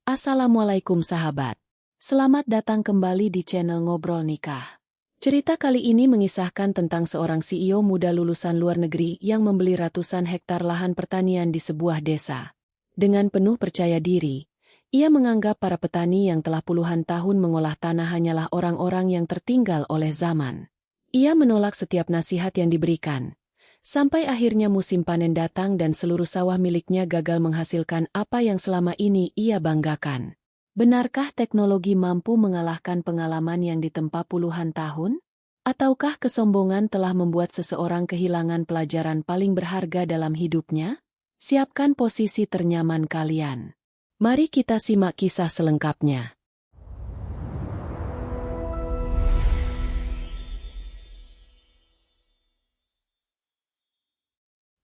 Assalamualaikum sahabat. Selamat datang kembali di channel Ngobrol Nikah. Cerita kali ini mengisahkan tentang seorang CEO muda lulusan luar negeri yang membeli ratusan hektar lahan pertanian di sebuah desa. Dengan penuh percaya diri, ia menganggap para petani yang telah puluhan tahun mengolah tanah hanyalah orang-orang yang tertinggal oleh zaman. Ia menolak setiap nasihat yang diberikan. Sampai akhirnya musim panen datang dan seluruh sawah miliknya gagal menghasilkan apa yang selama ini ia banggakan. Benarkah teknologi mampu mengalahkan pengalaman yang ditempa puluhan tahun? Ataukah kesombongan telah membuat seseorang kehilangan pelajaran paling berharga dalam hidupnya? Siapkan posisi ternyaman kalian. Mari kita simak kisah selengkapnya.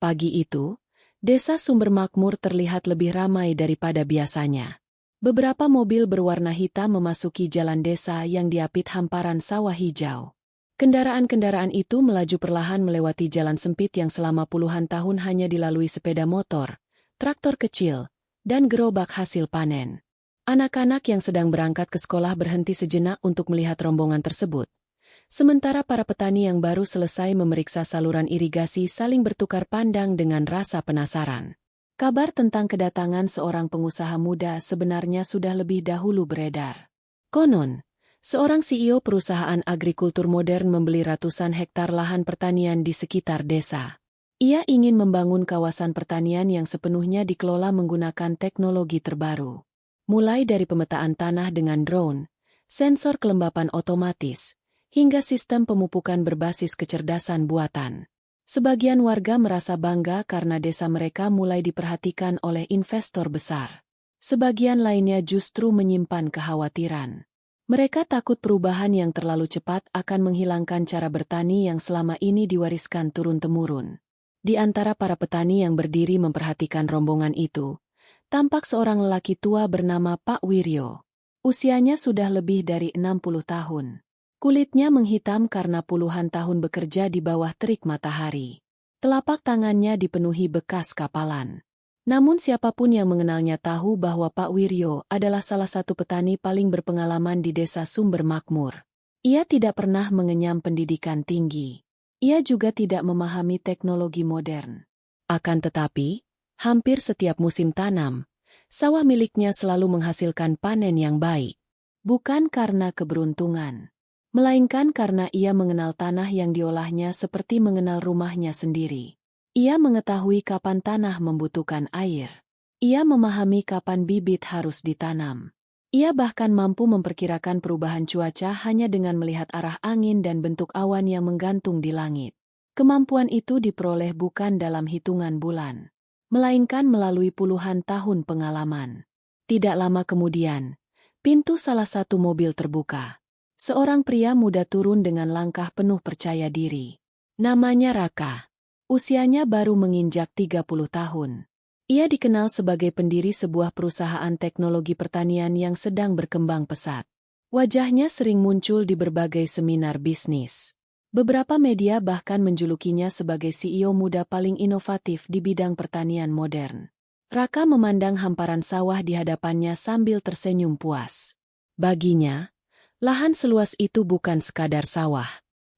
Pagi itu, desa Sumber Makmur terlihat lebih ramai daripada biasanya. Beberapa mobil berwarna hitam memasuki jalan desa yang diapit hamparan sawah hijau. Kendaraan-kendaraan itu melaju perlahan melewati jalan sempit yang selama puluhan tahun hanya dilalui sepeda motor, traktor kecil, dan gerobak hasil panen. Anak-anak yang sedang berangkat ke sekolah berhenti sejenak untuk melihat rombongan tersebut. Sementara para petani yang baru selesai memeriksa saluran irigasi saling bertukar pandang dengan rasa penasaran. Kabar tentang kedatangan seorang pengusaha muda sebenarnya sudah lebih dahulu beredar. Konon, seorang CEO perusahaan agrikultur modern membeli ratusan hektar lahan pertanian di sekitar desa. Ia ingin membangun kawasan pertanian yang sepenuhnya dikelola menggunakan teknologi terbaru. Mulai dari pemetaan tanah dengan drone, sensor kelembapan otomatis, hingga sistem pemupukan berbasis kecerdasan buatan. Sebagian warga merasa bangga karena desa mereka mulai diperhatikan oleh investor besar. Sebagian lainnya justru menyimpan kekhawatiran. Mereka takut perubahan yang terlalu cepat akan menghilangkan cara bertani yang selama ini diwariskan turun-temurun. Di antara para petani yang berdiri memperhatikan rombongan itu, tampak seorang lelaki tua bernama Pak Wiryo. Usianya sudah lebih dari 60 tahun. Kulitnya menghitam karena puluhan tahun bekerja di bawah terik matahari. Telapak tangannya dipenuhi bekas kapalan. Namun siapapun yang mengenalnya tahu bahwa Pak Wiryo adalah salah satu petani paling berpengalaman di desa Sumber Makmur. Ia tidak pernah mengenyam pendidikan tinggi. Ia juga tidak memahami teknologi modern. Akan tetapi, hampir setiap musim tanam, sawah miliknya selalu menghasilkan panen yang baik. Bukan karena keberuntungan, melainkan karena ia mengenal tanah yang diolahnya seperti mengenal rumahnya sendiri. Ia mengetahui kapan tanah membutuhkan air. Ia memahami kapan bibit harus ditanam. Ia bahkan mampu memperkirakan perubahan cuaca hanya dengan melihat arah angin dan bentuk awan yang menggantung di langit. Kemampuan itu diperoleh bukan dalam hitungan bulan, melainkan melalui puluhan tahun pengalaman. Tidak lama kemudian, pintu salah satu mobil terbuka. Seorang pria muda turun dengan langkah penuh percaya diri. Namanya Raka. Usianya baru menginjak 30 tahun. Ia dikenal sebagai pendiri sebuah perusahaan teknologi pertanian yang sedang berkembang pesat. Wajahnya sering muncul di berbagai seminar bisnis. Beberapa media bahkan menjulukinya sebagai CEO muda paling inovatif di bidang pertanian modern. Raka memandang hamparan sawah di hadapannya sambil tersenyum puas. Baginya, lahan seluas itu bukan sekadar sawah.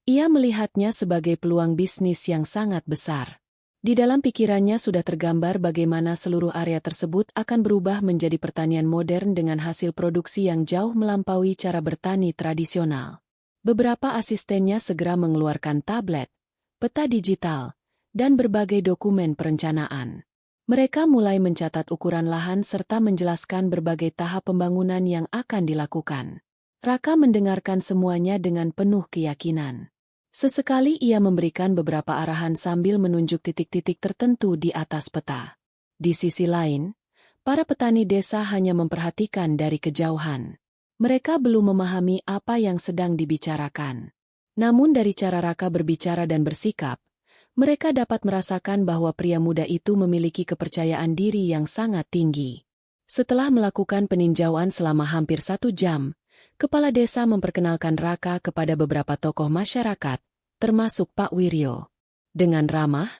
Ia melihatnya sebagai peluang bisnis yang sangat besar. Di dalam pikirannya sudah tergambar bagaimana seluruh area tersebut akan berubah menjadi pertanian modern dengan hasil produksi yang jauh melampaui cara bertani tradisional. Beberapa asistennya segera mengeluarkan tablet, peta digital, dan berbagai dokumen perencanaan. Mereka mulai mencatat ukuran lahan serta menjelaskan berbagai tahap pembangunan yang akan dilakukan. Raka mendengarkan semuanya dengan penuh keyakinan. Sesekali ia memberikan beberapa arahan sambil menunjuk titik-titik tertentu di atas peta. Di sisi lain, para petani desa hanya memperhatikan dari kejauhan. Mereka belum memahami apa yang sedang dibicarakan. Namun dari cara Raka berbicara dan bersikap, mereka dapat merasakan bahwa pria muda itu memiliki kepercayaan diri yang sangat tinggi. Setelah melakukan peninjauan selama hampir 1 jam, Kepala desa memperkenalkan Raka kepada beberapa tokoh masyarakat, termasuk Pak Wiryo. Dengan ramah,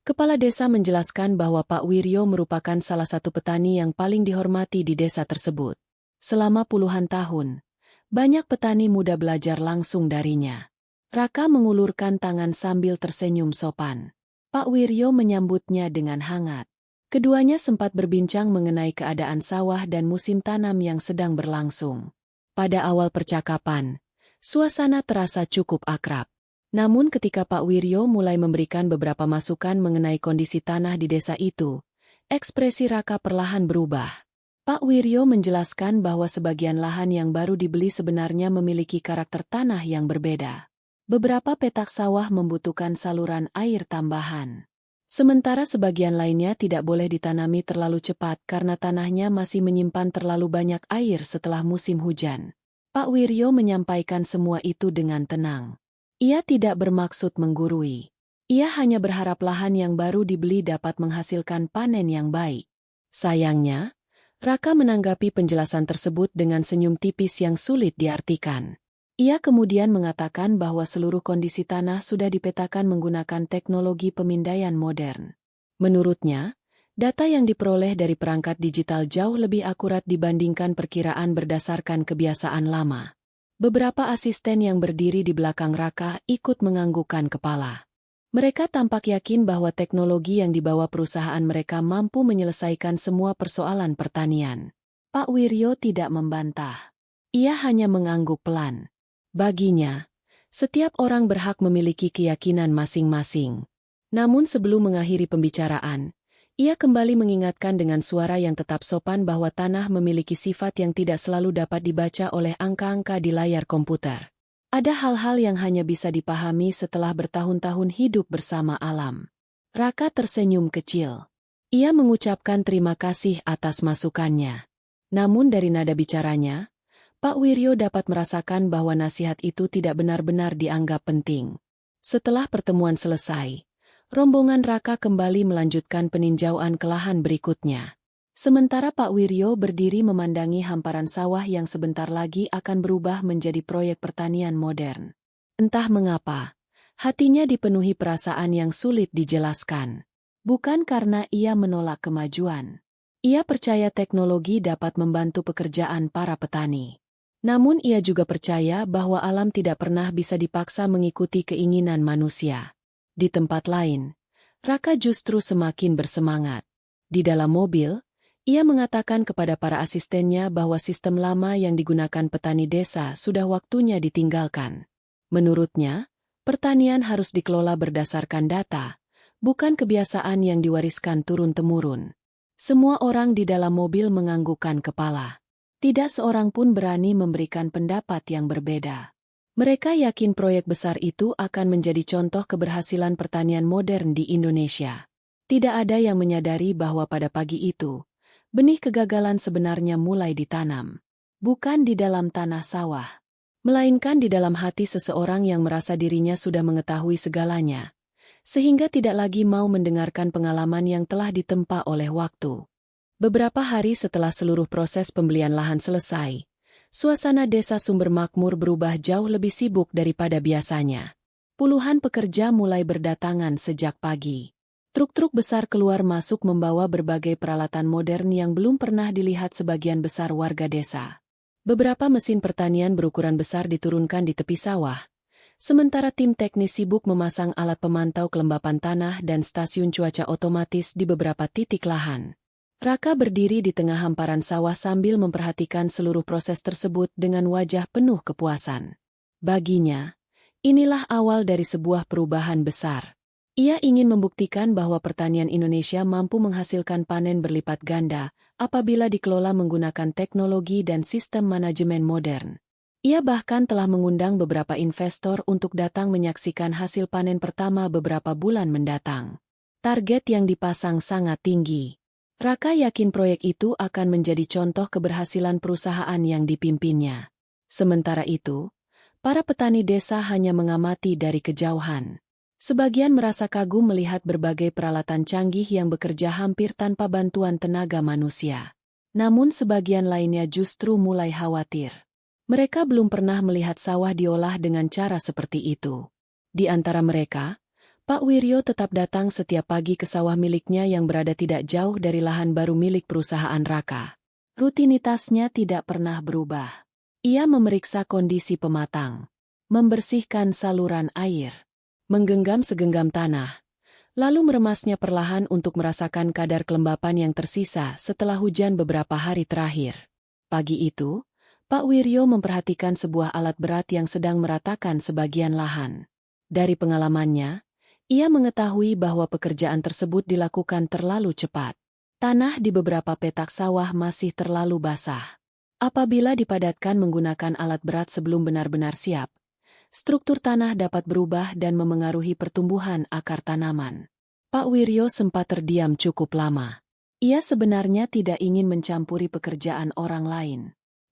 Kepala desa menjelaskan bahwa Pak Wiryo merupakan salah satu petani yang paling dihormati di desa tersebut. Selama puluhan tahun, banyak petani muda belajar langsung darinya. Raka mengulurkan tangan sambil tersenyum sopan. Pak Wiryo menyambutnya dengan hangat. Keduanya sempat berbincang mengenai keadaan sawah dan musim tanam yang sedang berlangsung. Pada awal percakapan, suasana terasa cukup akrab. Namun ketika Pak Wiryo mulai memberikan beberapa masukan mengenai kondisi tanah di desa itu, ekspresi Raka perlahan berubah. Pak Wiryo menjelaskan bahwa sebagian lahan yang baru dibeli sebenarnya memiliki karakter tanah yang berbeda. Beberapa petak sawah membutuhkan saluran air tambahan. Sementara sebagian lainnya tidak boleh ditanami terlalu cepat karena tanahnya masih menyimpan terlalu banyak air setelah musim hujan. Pak Wiryo menyampaikan semua itu dengan tenang. Ia tidak bermaksud menggurui. Ia hanya berharap lahan yang baru dibeli dapat menghasilkan panen yang baik. Sayangnya, Raka menanggapi penjelasan tersebut dengan senyum tipis yang sulit diartikan. Ia kemudian mengatakan bahwa seluruh kondisi tanah sudah dipetakan menggunakan teknologi pemindaian modern. Menurutnya, data yang diperoleh dari perangkat digital jauh lebih akurat dibandingkan perkiraan berdasarkan kebiasaan lama. Beberapa asisten yang berdiri di belakang Raka ikut menganggukkan kepala. Mereka tampak yakin bahwa teknologi yang dibawa perusahaan mereka mampu menyelesaikan semua persoalan pertanian. Pak Wiryo tidak membantah. Ia hanya mengangguk pelan. Baginya, setiap orang berhak memiliki keyakinan masing-masing. Namun sebelum mengakhiri pembicaraan, ia kembali mengingatkan dengan suara yang tetap sopan bahwa tanah memiliki sifat yang tidak selalu dapat dibaca oleh angka-angka di layar komputer. Ada hal-hal yang hanya bisa dipahami setelah bertahun-tahun hidup bersama alam. Raka tersenyum kecil. Ia mengucapkan terima kasih atas masukannya. Namun dari nada bicaranya, Pak Wiryo dapat merasakan bahwa nasihat itu tidak benar-benar dianggap penting. Setelah pertemuan selesai, rombongan Raka kembali melanjutkan peninjauan ke lahan berikutnya. Sementara Pak Wiryo berdiri memandangi hamparan sawah yang sebentar lagi akan berubah menjadi proyek pertanian modern. Entah mengapa, hatinya dipenuhi perasaan yang sulit dijelaskan. Bukan karena ia menolak kemajuan. Ia percaya teknologi dapat membantu pekerjaan para petani. Namun ia juga percaya bahwa alam tidak pernah bisa dipaksa mengikuti keinginan manusia. Di tempat lain, Raka justru semakin bersemangat. Di dalam mobil, ia mengatakan kepada para asistennya bahwa sistem lama yang digunakan petani desa sudah waktunya ditinggalkan. Menurutnya, pertanian harus dikelola berdasarkan data, bukan kebiasaan yang diwariskan turun-temurun. Semua orang di dalam mobil menganggukkan kepala. Tidak seorang pun berani memberikan pendapat yang berbeda. Mereka yakin proyek besar itu akan menjadi contoh keberhasilan pertanian modern di Indonesia. Tidak ada yang menyadari bahwa pada pagi itu, benih kegagalan sebenarnya mulai ditanam. Bukan di dalam tanah sawah, melainkan di dalam hati seseorang yang merasa dirinya sudah mengetahui segalanya, sehingga tidak lagi mau mendengarkan pengalaman yang telah ditempa oleh waktu. Beberapa hari setelah seluruh proses pembelian lahan selesai, suasana desa Sumber Makmur berubah jauh lebih sibuk daripada biasanya. Puluhan pekerja mulai berdatangan sejak pagi. Truk-truk besar keluar masuk membawa berbagai peralatan modern yang belum pernah dilihat sebagian besar warga desa. Beberapa mesin pertanian berukuran besar diturunkan di tepi sawah, sementara tim teknis sibuk memasang alat pemantau kelembapan tanah dan stasiun cuaca otomatis di beberapa titik lahan. Raka berdiri di tengah hamparan sawah sambil memperhatikan seluruh proses tersebut dengan wajah penuh kepuasan. Baginya, inilah awal dari sebuah perubahan besar. Ia ingin membuktikan bahwa pertanian Indonesia mampu menghasilkan panen berlipat ganda apabila dikelola menggunakan teknologi dan sistem manajemen modern. Ia bahkan telah mengundang beberapa investor untuk datang menyaksikan hasil panen pertama beberapa bulan mendatang. Target yang dipasang sangat tinggi. Raka yakin proyek itu akan menjadi contoh keberhasilan perusahaan yang dipimpinnya. Sementara itu, para petani desa hanya mengamati dari kejauhan. Sebagian merasa kagum melihat berbagai peralatan canggih yang bekerja hampir tanpa bantuan tenaga manusia. Namun sebagian lainnya justru mulai khawatir. Mereka belum pernah melihat sawah diolah dengan cara seperti itu. Di antara mereka, Pak Wiryo tetap datang setiap pagi ke sawah miliknya yang berada tidak jauh dari lahan baru milik perusahaan Raka. Rutinitasnya tidak pernah berubah. Ia memeriksa kondisi pematang, membersihkan saluran air, menggenggam segenggam tanah, lalu meremasnya perlahan untuk merasakan kadar kelembapan yang tersisa setelah hujan beberapa hari terakhir. Pagi itu, Pak Wiryo memperhatikan sebuah alat berat yang sedang meratakan sebagian lahan. Dari pengalamannya, ia mengetahui bahwa pekerjaan tersebut dilakukan terlalu cepat. Tanah di beberapa petak sawah masih terlalu basah. Apabila dipadatkan menggunakan alat berat sebelum benar-benar siap, struktur tanah dapat berubah dan memengaruhi pertumbuhan akar tanaman. Pak Wiryo sempat terdiam cukup lama. Ia sebenarnya tidak ingin mencampuri pekerjaan orang lain.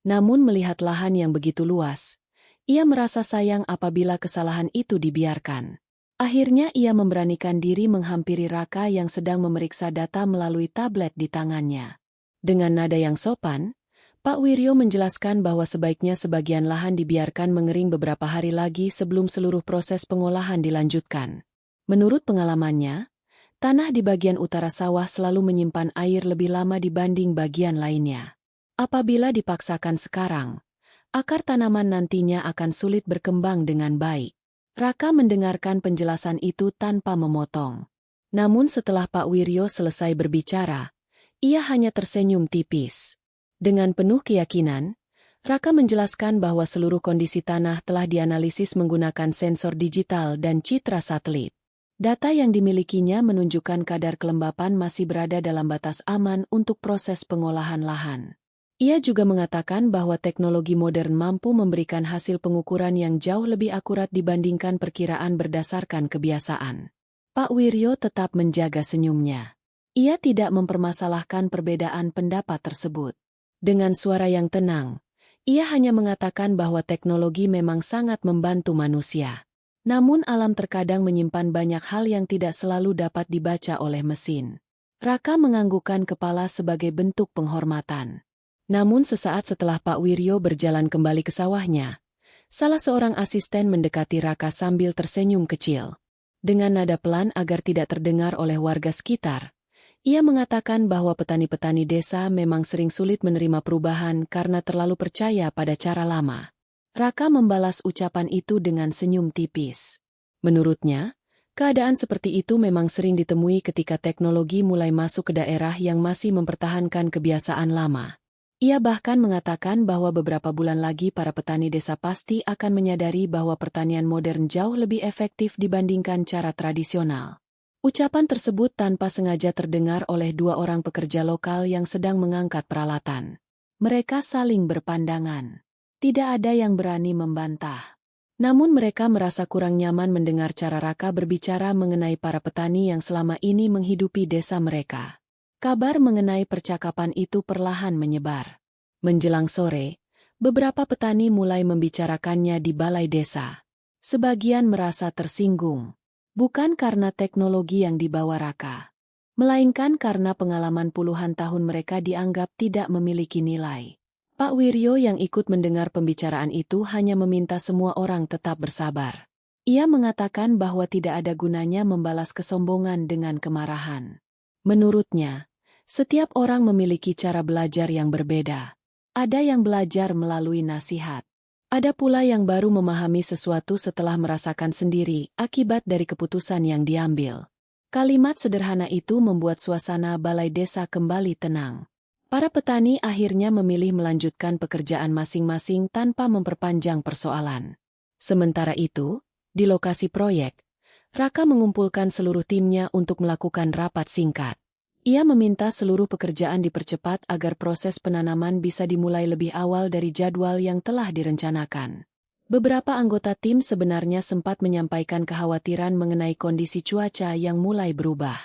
Namun melihat lahan yang begitu luas, ia merasa sayang apabila kesalahan itu dibiarkan. Akhirnya ia memberanikan diri menghampiri Raka yang sedang memeriksa data melalui tablet di tangannya. Dengan nada yang sopan, Pak Wiryo menjelaskan bahwa sebaiknya sebagian lahan dibiarkan mengering beberapa hari lagi sebelum seluruh proses pengolahan dilanjutkan. Menurut pengalamannya, tanah di bagian utara sawah selalu menyimpan air lebih lama dibanding bagian lainnya. Apabila dipaksakan sekarang, akar tanaman nantinya akan sulit berkembang dengan baik. Raka mendengarkan penjelasan itu tanpa memotong. Namun setelah Pak Wiryo selesai berbicara, ia hanya tersenyum tipis. Dengan penuh keyakinan, Raka menjelaskan bahwa seluruh kondisi tanah telah dianalisis menggunakan sensor digital dan citra satelit. Data yang dimilikinya menunjukkan kadar kelembapan masih berada dalam batas aman untuk proses pengolahan lahan. Ia juga mengatakan bahwa teknologi modern mampu memberikan hasil pengukuran yang jauh lebih akurat dibandingkan perkiraan berdasarkan kebiasaan. Pak Wiryo tetap menjaga senyumnya. Ia tidak mempermasalahkan perbedaan pendapat tersebut. Dengan suara yang tenang, ia hanya mengatakan bahwa teknologi memang sangat membantu manusia. Namun alam terkadang menyimpan banyak hal yang tidak selalu dapat dibaca oleh mesin. Raka menganggukkan kepala sebagai bentuk penghormatan. Namun sesaat setelah Pak Wiryo berjalan kembali ke sawahnya, salah seorang asisten mendekati Raka sambil tersenyum kecil. Dengan nada pelan agar tidak terdengar oleh warga sekitar, ia mengatakan bahwa petani-petani desa memang sering sulit menerima perubahan karena terlalu percaya pada cara lama. Raka membalas ucapan itu dengan senyum tipis. Menurutnya, keadaan seperti itu memang sering ditemui ketika teknologi mulai masuk ke daerah yang masih mempertahankan kebiasaan lama. Ia bahkan mengatakan bahwa beberapa bulan lagi para petani desa pasti akan menyadari bahwa pertanian modern jauh lebih efektif dibandingkan cara tradisional. Ucapan tersebut tanpa sengaja terdengar oleh dua orang pekerja lokal yang sedang mengangkat peralatan. Mereka saling berpandangan. Tidak ada yang berani membantah. Namun mereka merasa kurang nyaman mendengar cara Raka berbicara mengenai para petani yang selama ini menghidupi desa mereka. Kabar mengenai percakapan itu perlahan menyebar. Menjelang sore, beberapa petani mulai membicarakannya di balai desa. Sebagian merasa tersinggung, bukan karena teknologi yang dibawa Raka, melainkan karena pengalaman puluhan tahun mereka dianggap tidak memiliki nilai. Pak Wiryo yang ikut mendengar pembicaraan itu hanya meminta semua orang tetap bersabar. Ia mengatakan bahwa tidak ada gunanya membalas kesombongan dengan kemarahan. Menurutnya, setiap orang memiliki cara belajar yang berbeda. Ada yang belajar melalui nasihat. Ada pula yang baru memahami sesuatu setelah merasakan sendiri akibat dari keputusan yang diambil. Kalimat sederhana itu membuat suasana balai desa kembali tenang. Para petani akhirnya memilih melanjutkan pekerjaan masing-masing tanpa memperpanjang persoalan. Sementara itu, di lokasi proyek, Raka mengumpulkan seluruh timnya untuk melakukan rapat singkat. Ia meminta seluruh pekerjaan dipercepat agar proses penanaman bisa dimulai lebih awal dari jadwal yang telah direncanakan. Beberapa anggota tim sebenarnya sempat menyampaikan kekhawatiran mengenai kondisi cuaca yang mulai berubah.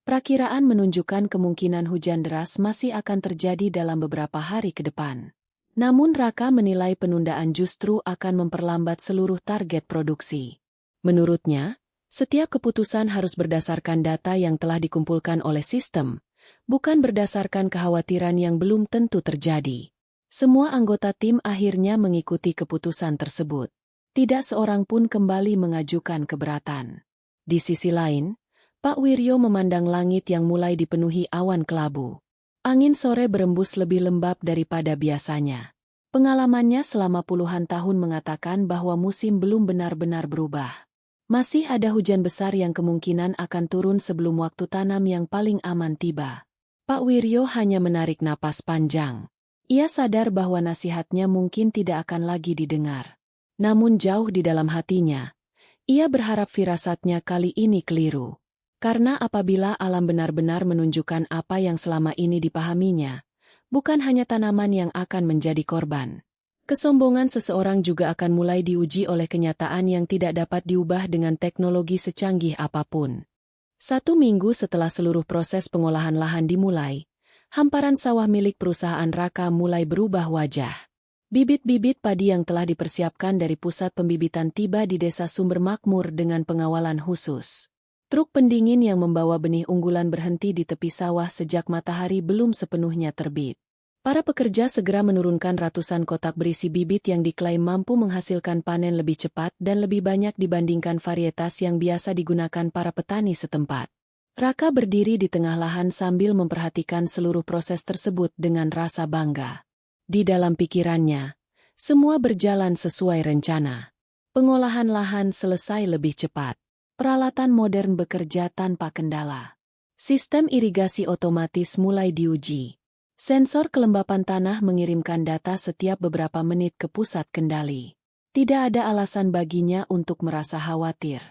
Perakiraan menunjukkan kemungkinan hujan deras masih akan terjadi dalam beberapa hari ke depan. Namun Raka menilai penundaan justru akan memperlambat seluruh target produksi. Menurutnya, setiap keputusan harus berdasarkan data yang telah dikumpulkan oleh sistem, bukan berdasarkan kekhawatiran yang belum tentu terjadi. Semua anggota tim akhirnya mengikuti keputusan tersebut. Tidak seorang pun kembali mengajukan keberatan. Di sisi lain, Pak Wiryo memandang langit yang mulai dipenuhi awan kelabu. Angin sore berembus lebih lembab daripada biasanya. Pengalamannya selama puluhan tahun mengatakan bahwa musim belum benar-benar berubah. Masih ada hujan besar yang kemungkinan akan turun sebelum waktu tanam yang paling aman tiba. Pak Wiryo hanya menarik napas panjang. Ia sadar bahwa nasihatnya mungkin tidak akan lagi didengar. Namun jauh di dalam hatinya, ia berharap firasatnya kali ini keliru. Karena apabila alam benar-benar menunjukkan apa yang selama ini dipahaminya, bukan hanya tanaman yang akan menjadi korban. Kesombongan seseorang juga akan mulai diuji oleh kenyataan yang tidak dapat diubah dengan teknologi secanggih apapun. 1 minggu setelah seluruh proses pengolahan lahan dimulai, hamparan sawah milik perusahaan Raka mulai berubah wajah. Bibit-bibit padi yang telah dipersiapkan dari pusat pembibitan tiba di Desa Sumber Makmur dengan pengawalan khusus. Truk pendingin yang membawa benih unggulan berhenti di tepi sawah sejak matahari belum sepenuhnya terbit. Para pekerja segera menurunkan ratusan kotak berisi bibit yang diklaim mampu menghasilkan panen lebih cepat dan lebih banyak dibandingkan varietas yang biasa digunakan para petani setempat. Raka berdiri di tengah lahan sambil memperhatikan seluruh proses tersebut dengan rasa bangga. Di dalam pikirannya, semua berjalan sesuai rencana. Pengolahan lahan selesai lebih cepat. Peralatan modern bekerja tanpa kendala. Sistem irigasi otomatis mulai diuji. Sensor kelembapan tanah mengirimkan data setiap beberapa menit ke pusat kendali. Tidak ada alasan baginya untuk merasa khawatir.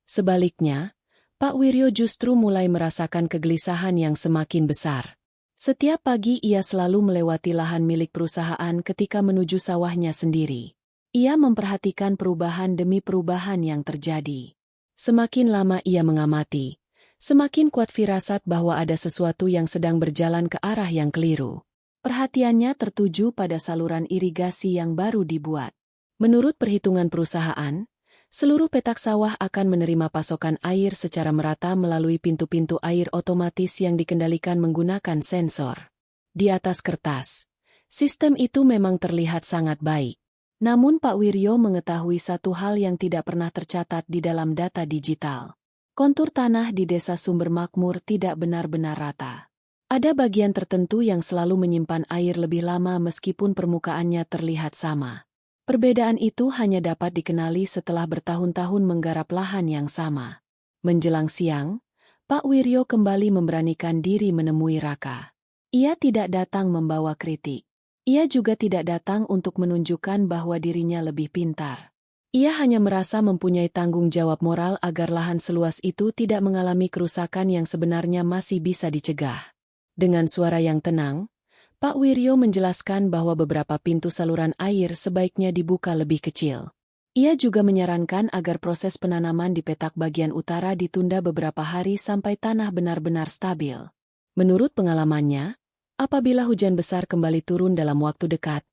Sebaliknya, Pak Wiryo justru mulai merasakan kegelisahan yang semakin besar. Setiap pagi ia selalu melewati lahan milik perusahaan ketika menuju sawahnya sendiri. Ia memperhatikan perubahan demi perubahan yang terjadi. Semakin lama ia mengamati, semakin kuat firasat bahwa ada sesuatu yang sedang berjalan ke arah yang keliru. Perhatiannya tertuju pada saluran irigasi yang baru dibuat. Menurut perhitungan perusahaan, seluruh petak sawah akan menerima pasokan air secara merata melalui pintu-pintu air otomatis yang dikendalikan menggunakan sensor. Di atas kertas, sistem itu memang terlihat sangat baik. Namun Pak Wiryo mengetahui satu hal yang tidak pernah tercatat di dalam data digital. Kontur tanah di Desa Sumber Makmur tidak benar-benar rata. Ada bagian tertentu yang selalu menyimpan air lebih lama meskipun permukaannya terlihat sama. Perbedaan itu hanya dapat dikenali setelah bertahun-tahun menggarap lahan yang sama. Menjelang siang, Pak Wiryo kembali memberanikan diri menemui Raka. Ia tidak datang membawa kritik. Ia juga tidak datang untuk menunjukkan bahwa dirinya lebih pintar. Ia hanya merasa mempunyai tanggung jawab moral agar lahan seluas itu tidak mengalami kerusakan yang sebenarnya masih bisa dicegah. Dengan suara yang tenang, Pak Wiryo menjelaskan bahwa beberapa pintu saluran air sebaiknya dibuka lebih kecil. Ia juga menyarankan agar proses penanaman di petak bagian utara ditunda beberapa hari sampai tanah benar-benar stabil. Menurut pengalamannya, apabila hujan besar kembali turun dalam waktu dekat,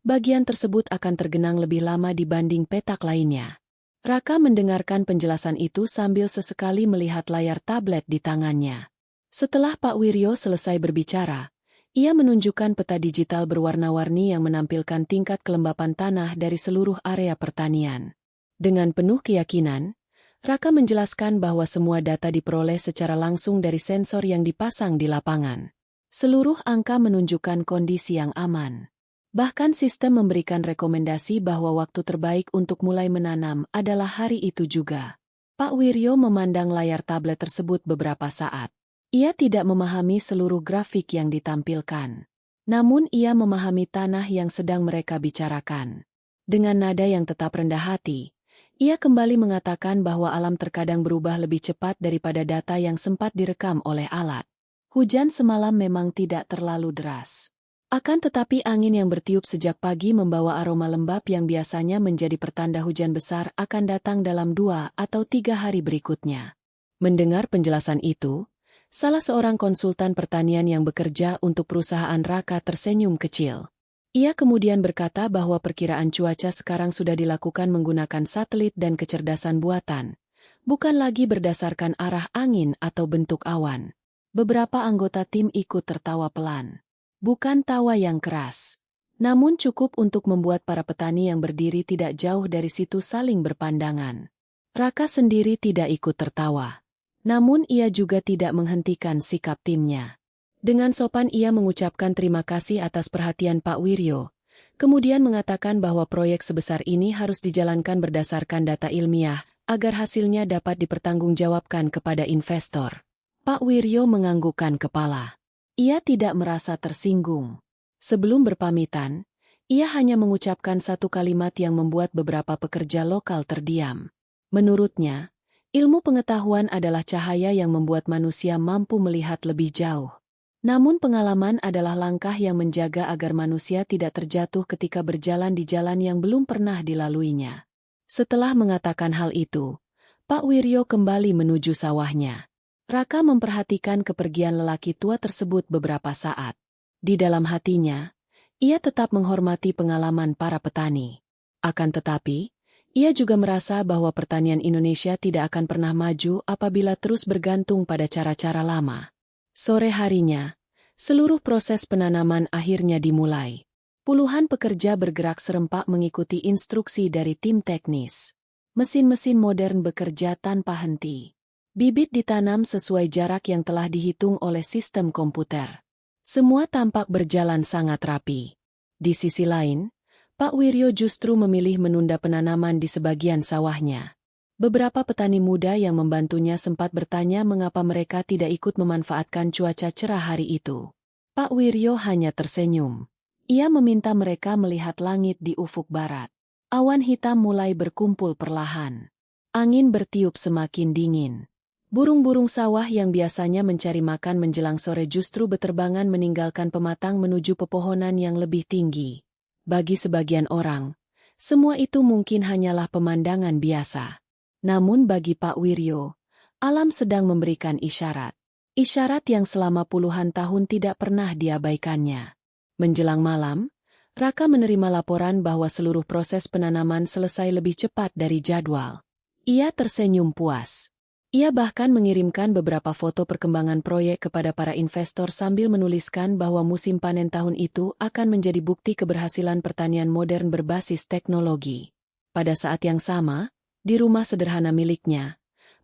bagian tersebut akan tergenang lebih lama dibanding petak lainnya. Raka mendengarkan penjelasan itu sambil sesekali melihat layar tablet di tangannya. Setelah Pak Wiryo selesai berbicara, ia menunjukkan peta digital berwarna-warni yang menampilkan tingkat kelembapan tanah dari seluruh area pertanian. Dengan penuh keyakinan, Raka menjelaskan bahwa semua data diperoleh secara langsung dari sensor yang dipasang di lapangan. Seluruh angka menunjukkan kondisi yang aman. Bahkan sistem memberikan rekomendasi bahwa waktu terbaik untuk mulai menanam adalah hari itu juga. Pak Wiryo memandang layar tablet tersebut beberapa saat. Ia tidak memahami seluruh grafik yang ditampilkan. Namun ia memahami tanah yang sedang mereka bicarakan. Dengan nada yang tetap rendah hati, ia kembali mengatakan bahwa alam terkadang berubah lebih cepat daripada data yang sempat direkam oleh alat. Hujan semalam memang tidak terlalu deras. Akan tetapi angin yang bertiup sejak pagi membawa aroma lembab yang biasanya menjadi pertanda hujan besar akan datang dalam 2 atau 3 hari berikutnya. Mendengar penjelasan itu, salah seorang konsultan pertanian yang bekerja untuk perusahaan Raka tersenyum kecil. Ia kemudian berkata bahwa perkiraan cuaca sekarang sudah dilakukan menggunakan satelit dan kecerdasan buatan, bukan lagi berdasarkan arah angin atau bentuk awan. Beberapa anggota tim ikut tertawa pelan. Bukan tawa yang keras, namun cukup untuk membuat para petani yang berdiri tidak jauh dari situ saling berpandangan. Raka sendiri tidak ikut tertawa. Namun ia juga tidak menghentikan sikap timnya. Dengan sopan ia mengucapkan terima kasih atas perhatian Pak Wiryo, kemudian mengatakan bahwa proyek sebesar ini harus dijalankan berdasarkan data ilmiah, agar hasilnya dapat dipertanggungjawabkan kepada investor. Pak Wiryo menganggukkan kepala. Ia tidak merasa tersinggung. Sebelum berpamitan, ia hanya mengucapkan satu kalimat yang membuat beberapa pekerja lokal terdiam. Menurutnya, ilmu pengetahuan adalah cahaya yang membuat manusia mampu melihat lebih jauh. Namun pengalaman adalah langkah yang menjaga agar manusia tidak terjatuh ketika berjalan di jalan yang belum pernah dilaluinya. Setelah mengatakan hal itu, Pak Wiryo kembali menuju sawahnya. Raka memperhatikan kepergian lelaki tua tersebut beberapa saat. Di dalam hatinya, ia tetap menghormati pengalaman para petani. Akan tetapi, ia juga merasa bahwa pertanian Indonesia tidak akan pernah maju apabila terus bergantung pada cara-cara lama. Sore harinya, seluruh proses penanaman akhirnya dimulai. Puluhan pekerja bergerak serempak mengikuti instruksi dari tim teknis. Mesin-mesin modern bekerja tanpa henti. Bibit ditanam sesuai jarak yang telah dihitung oleh sistem komputer. Semua tampak berjalan sangat rapi. Di sisi lain, Pak Wiryo justru memilih menunda penanaman di sebagian sawahnya. Beberapa petani muda yang membantunya sempat bertanya mengapa mereka tidak ikut memanfaatkan cuaca cerah hari itu. Pak Wiryo hanya tersenyum. Ia meminta mereka melihat langit di ufuk barat. Awan hitam mulai berkumpul perlahan. Angin bertiup semakin dingin. Burung-burung sawah yang biasanya mencari makan menjelang sore justru beterbangan meninggalkan pematang menuju pepohonan yang lebih tinggi. Bagi sebagian orang, semua itu mungkin hanyalah pemandangan biasa. Namun bagi Pak Wiryo, alam sedang memberikan isyarat. Isyarat yang selama puluhan tahun tidak pernah diabaikannya. Menjelang malam, Raka menerima laporan bahwa seluruh proses penanaman selesai lebih cepat dari jadwal. Ia tersenyum puas. Ia bahkan mengirimkan beberapa foto perkembangan proyek kepada para investor sambil menuliskan bahwa musim panen tahun itu akan menjadi bukti keberhasilan pertanian modern berbasis teknologi. Pada saat yang sama, di rumah sederhana miliknya,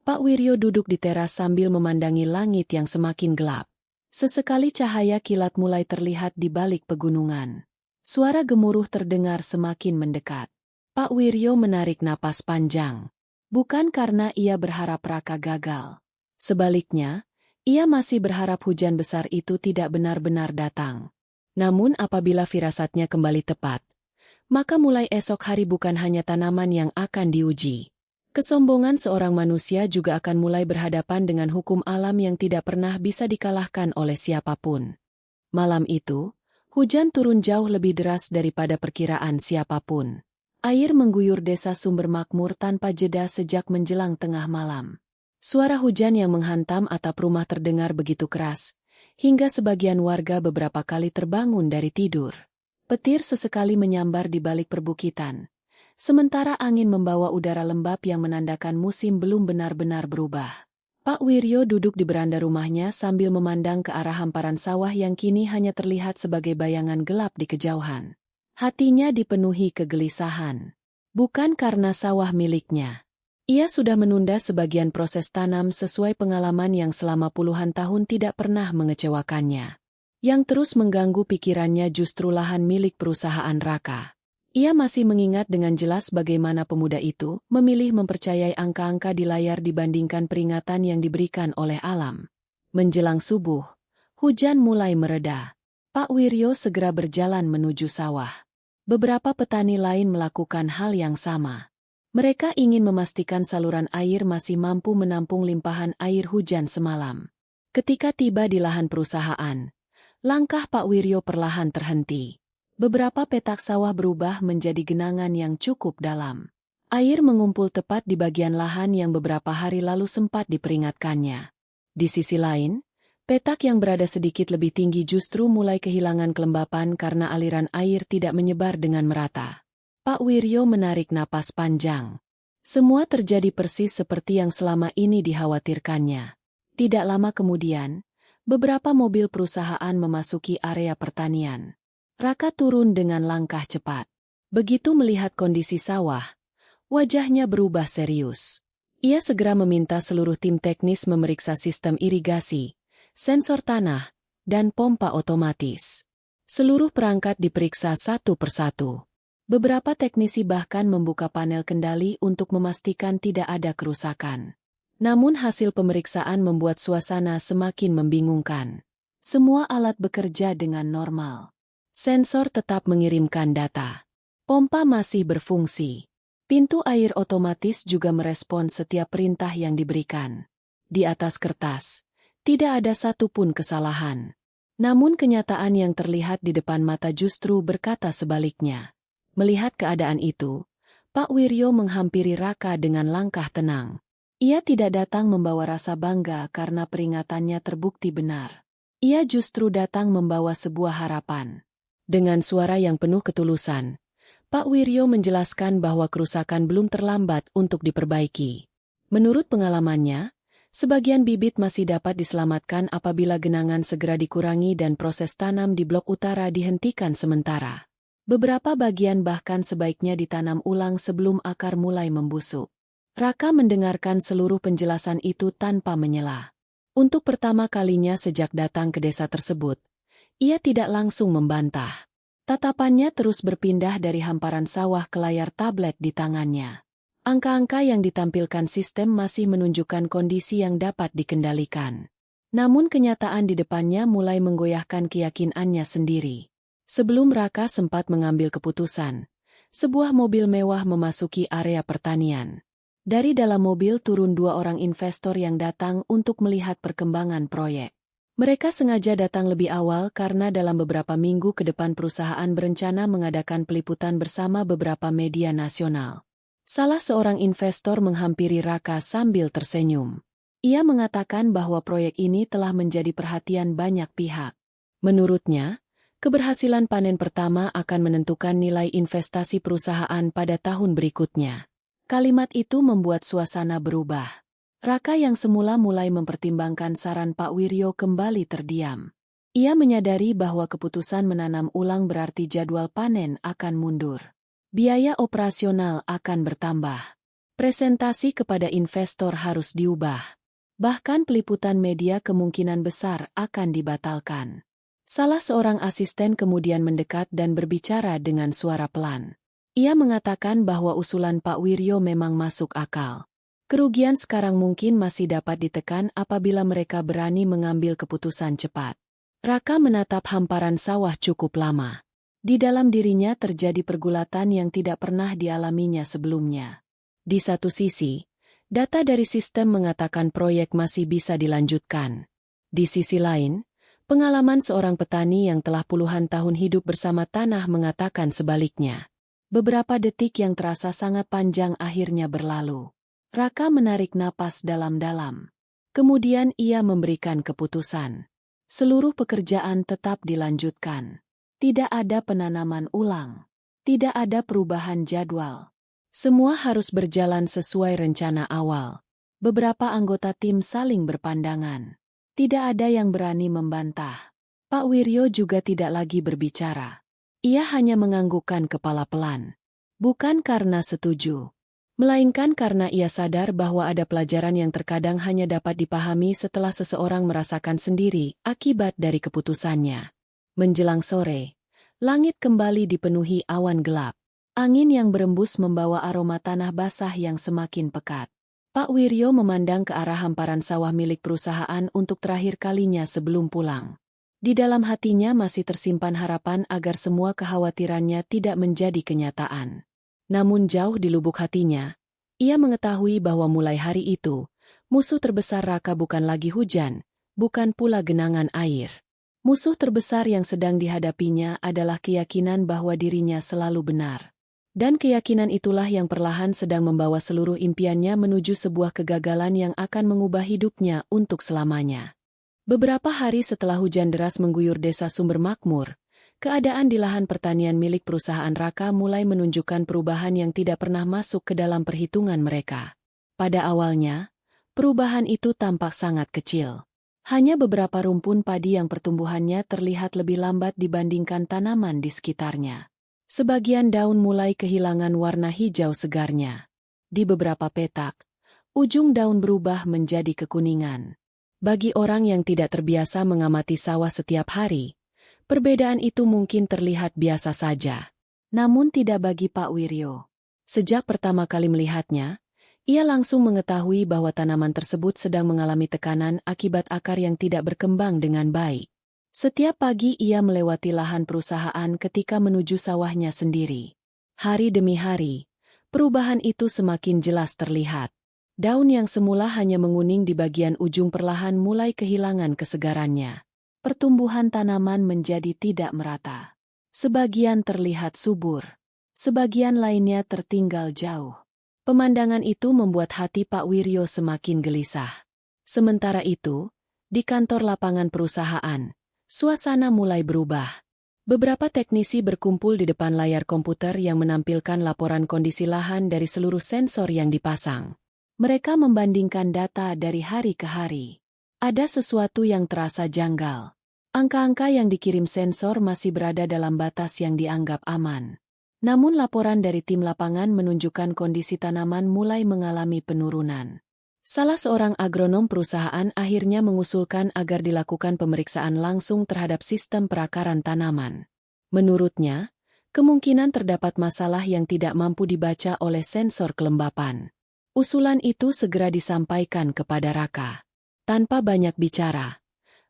Pak Wiryo duduk di teras sambil memandangi langit yang semakin gelap. Sesekali cahaya kilat mulai terlihat di balik pegunungan. Suara gemuruh terdengar semakin mendekat. Pak Wiryo menarik napas panjang. Bukan karena ia berharap Raka gagal. Sebaliknya, ia masih berharap hujan besar itu tidak benar-benar datang. Namun apabila firasatnya kembali tepat, maka mulai esok hari bukan hanya tanaman yang akan diuji. Kesombongan seorang manusia juga akan mulai berhadapan dengan hukum alam yang tidak pernah bisa dikalahkan oleh siapapun. Malam itu, hujan turun jauh lebih deras daripada perkiraan siapapun. Air mengguyur desa Sumber Makmur tanpa jeda sejak menjelang tengah malam. Suara hujan yang menghantam atap rumah terdengar begitu keras, hingga sebagian warga beberapa kali terbangun dari tidur. Petir sesekali menyambar di balik perbukitan. Sementara angin membawa udara lembab yang menandakan musim belum benar-benar berubah. Pak Wiryo duduk di beranda rumahnya sambil memandang ke arah hamparan sawah yang kini hanya terlihat sebagai bayangan gelap di kejauhan. Hatinya dipenuhi kegelisahan. Bukan karena sawah miliknya. Ia sudah menunda sebagian proses tanam sesuai pengalaman yang selama puluhan tahun tidak pernah mengecewakannya. Yang terus mengganggu pikirannya justru lahan milik perusahaan Raka. Ia masih mengingat dengan jelas bagaimana pemuda itu memilih mempercayai angka-angka di layar dibandingkan peringatan yang diberikan oleh alam. Menjelang subuh, hujan mulai mereda. Pak Wiryo segera berjalan menuju sawah. Beberapa petani lain melakukan hal yang sama. Mereka ingin memastikan saluran air masih mampu menampung limpahan air hujan semalam. Ketika tiba di lahan perusahaan, langkah Pak Wiryo perlahan terhenti. Beberapa petak sawah berubah menjadi genangan yang cukup dalam. Air mengumpul tepat di bagian lahan yang beberapa hari lalu sempat diperingatkannya. Di sisi lain, petak yang berada sedikit lebih tinggi justru mulai kehilangan kelembapan karena aliran air tidak menyebar dengan merata. Pak Wiryo menarik napas panjang. Semua terjadi persis seperti yang selama ini dikhawatirkannya. Tidak lama kemudian, beberapa mobil perusahaan memasuki area pertanian. Raka turun dengan langkah cepat. Begitu melihat kondisi sawah, wajahnya berubah serius. Ia segera meminta seluruh tim teknis memeriksa sistem irigasi, sensor tanah, dan pompa otomatis. Seluruh perangkat diperiksa satu persatu. Beberapa teknisi bahkan membuka panel kendali untuk memastikan tidak ada kerusakan. Namun hasil pemeriksaan membuat suasana semakin membingungkan. Semua alat bekerja dengan normal. Sensor tetap mengirimkan data. Pompa masih berfungsi. Pintu air otomatis juga merespon setiap perintah yang diberikan. Di atas kertas, tidak ada satupun kesalahan. Namun kenyataan yang terlihat di depan mata justru berkata sebaliknya. Melihat keadaan itu, Pak Wiryo menghampiri Raka dengan langkah tenang. Ia tidak datang membawa rasa bangga karena peringatannya terbukti benar. Ia justru datang membawa sebuah harapan. Dengan suara yang penuh ketulusan, Pak Wiryo menjelaskan bahwa kerusakan belum terlambat untuk diperbaiki. Menurut pengalamannya, sebagian bibit masih dapat diselamatkan apabila genangan segera dikurangi dan proses tanam di blok utara dihentikan sementara. Beberapa bagian bahkan sebaiknya ditanam ulang sebelum akar mulai membusuk. Raka mendengarkan seluruh penjelasan itu tanpa menyela. Untuk pertama kalinya sejak datang ke desa tersebut, ia tidak langsung membantah. Tatapannya terus berpindah dari hamparan sawah ke layar tablet di tangannya. Angka-angka yang ditampilkan sistem masih menunjukkan kondisi yang dapat dikendalikan. Namun kenyataan di depannya mulai menggoyahkan keyakinannya sendiri. Sebelum Raka sempat mengambil keputusan, sebuah mobil mewah memasuki area pertanian. Dari dalam mobil turun dua orang investor yang datang untuk melihat perkembangan proyek. Mereka sengaja datang lebih awal karena dalam beberapa minggu ke depan perusahaan berencana mengadakan peliputan bersama beberapa media nasional. Salah seorang investor menghampiri Raka sambil tersenyum. Ia mengatakan bahwa proyek ini telah menjadi perhatian banyak pihak. Menurutnya, keberhasilan panen pertama akan menentukan nilai investasi perusahaan pada tahun berikutnya. Kalimat itu membuat suasana berubah. Raka yang semula mulai mempertimbangkan saran Pak Wiryo kembali terdiam. Ia menyadari bahwa keputusan menanam ulang berarti jadwal panen akan mundur. Biaya operasional akan bertambah. Presentasi kepada investor harus diubah. Bahkan peliputan media kemungkinan besar akan dibatalkan. Salah seorang asisten kemudian mendekat dan berbicara dengan suara pelan. Ia mengatakan bahwa usulan Pak Wiryo memang masuk akal. Kerugian sekarang mungkin masih dapat ditekan apabila mereka berani mengambil keputusan cepat. Raka menatap hamparan sawah cukup lama. Di dalam dirinya terjadi pergulatan yang tidak pernah dialaminya sebelumnya. Di satu sisi, data dari sistem mengatakan proyek masih bisa dilanjutkan. Di sisi lain, pengalaman seorang petani yang telah puluhan tahun hidup bersama tanah mengatakan sebaliknya. Beberapa detik yang terasa sangat panjang akhirnya berlalu. Raka menarik napas dalam-dalam. Kemudian ia memberikan keputusan. Seluruh pekerjaan tetap dilanjutkan. Tidak ada penanaman ulang. Tidak ada perubahan jadwal. Semua harus berjalan sesuai rencana awal. Beberapa anggota tim saling berpandangan. Tidak ada yang berani membantah. Pak Wiryo juga tidak lagi berbicara. Ia hanya menganggukkan kepala pelan. Bukan karena setuju, melainkan karena ia sadar bahwa ada pelajaran yang terkadang hanya dapat dipahami setelah seseorang merasakan sendiri akibat dari keputusannya. Menjelang sore, langit kembali dipenuhi awan gelap. Angin yang berembus membawa aroma tanah basah yang semakin pekat. Pak Wiryo memandang ke arah hamparan sawah milik perusahaan untuk terakhir kalinya sebelum pulang. Di dalam hatinya masih tersimpan harapan agar semua kekhawatirannya tidak menjadi kenyataan. Namun jauh di lubuk hatinya, ia mengetahui bahwa mulai hari itu, musuh terbesar Raka bukan lagi hujan, bukan pula genangan air. Musuh terbesar yang sedang dihadapinya adalah keyakinan bahwa dirinya selalu benar. Dan keyakinan itulah yang perlahan sedang membawa seluruh impiannya menuju sebuah kegagalan yang akan mengubah hidupnya untuk selamanya. Beberapa hari setelah hujan deras mengguyur desa Sumber Makmur, keadaan di lahan pertanian milik perusahaan Raka mulai menunjukkan perubahan yang tidak pernah masuk ke dalam perhitungan mereka. Pada awalnya, perubahan itu tampak sangat kecil. Hanya beberapa rumpun padi yang pertumbuhannya terlihat lebih lambat dibandingkan tanaman di sekitarnya. Sebagian daun mulai kehilangan warna hijau segarnya. Di beberapa petak, Ujung daun berubah menjadi kekuningan. Bagi orang yang tidak terbiasa mengamati sawah setiap hari, perbedaan itu mungkin terlihat biasa saja. Namun tidak bagi Pak Wiryo. Sejak pertama kali melihatnya, ia langsung mengetahui bahwa tanaman tersebut sedang mengalami tekanan akibat akar yang tidak berkembang dengan baik. Setiap pagi ia melewati lahan perusahaan ketika menuju sawahnya sendiri. Hari demi hari, perubahan itu semakin jelas terlihat. Daun yang semula hanya menguning di bagian ujung perlahan mulai kehilangan kesegarannya. Pertumbuhan tanaman menjadi tidak merata. Sebagian terlihat subur, sebagian lainnya tertinggal jauh. Pemandangan itu membuat hati Pak Wiryo semakin gelisah. Sementara itu, di kantor lapangan perusahaan, suasana mulai berubah. Beberapa teknisi berkumpul di depan layar komputer yang menampilkan laporan kondisi lahan dari seluruh sensor yang dipasang. Mereka membandingkan data dari hari ke hari. Ada sesuatu yang terasa janggal. Angka-angka yang dikirim sensor masih berada dalam batas yang dianggap aman. Namun laporan dari tim lapangan menunjukkan kondisi tanaman mulai mengalami penurunan. Salah seorang agronom perusahaan akhirnya mengusulkan agar dilakukan pemeriksaan langsung terhadap sistem perakaran tanaman. Menurutnya, kemungkinan terdapat masalah yang tidak mampu dibaca oleh sensor kelembapan. Usulan itu segera disampaikan kepada Raka. Tanpa banyak bicara,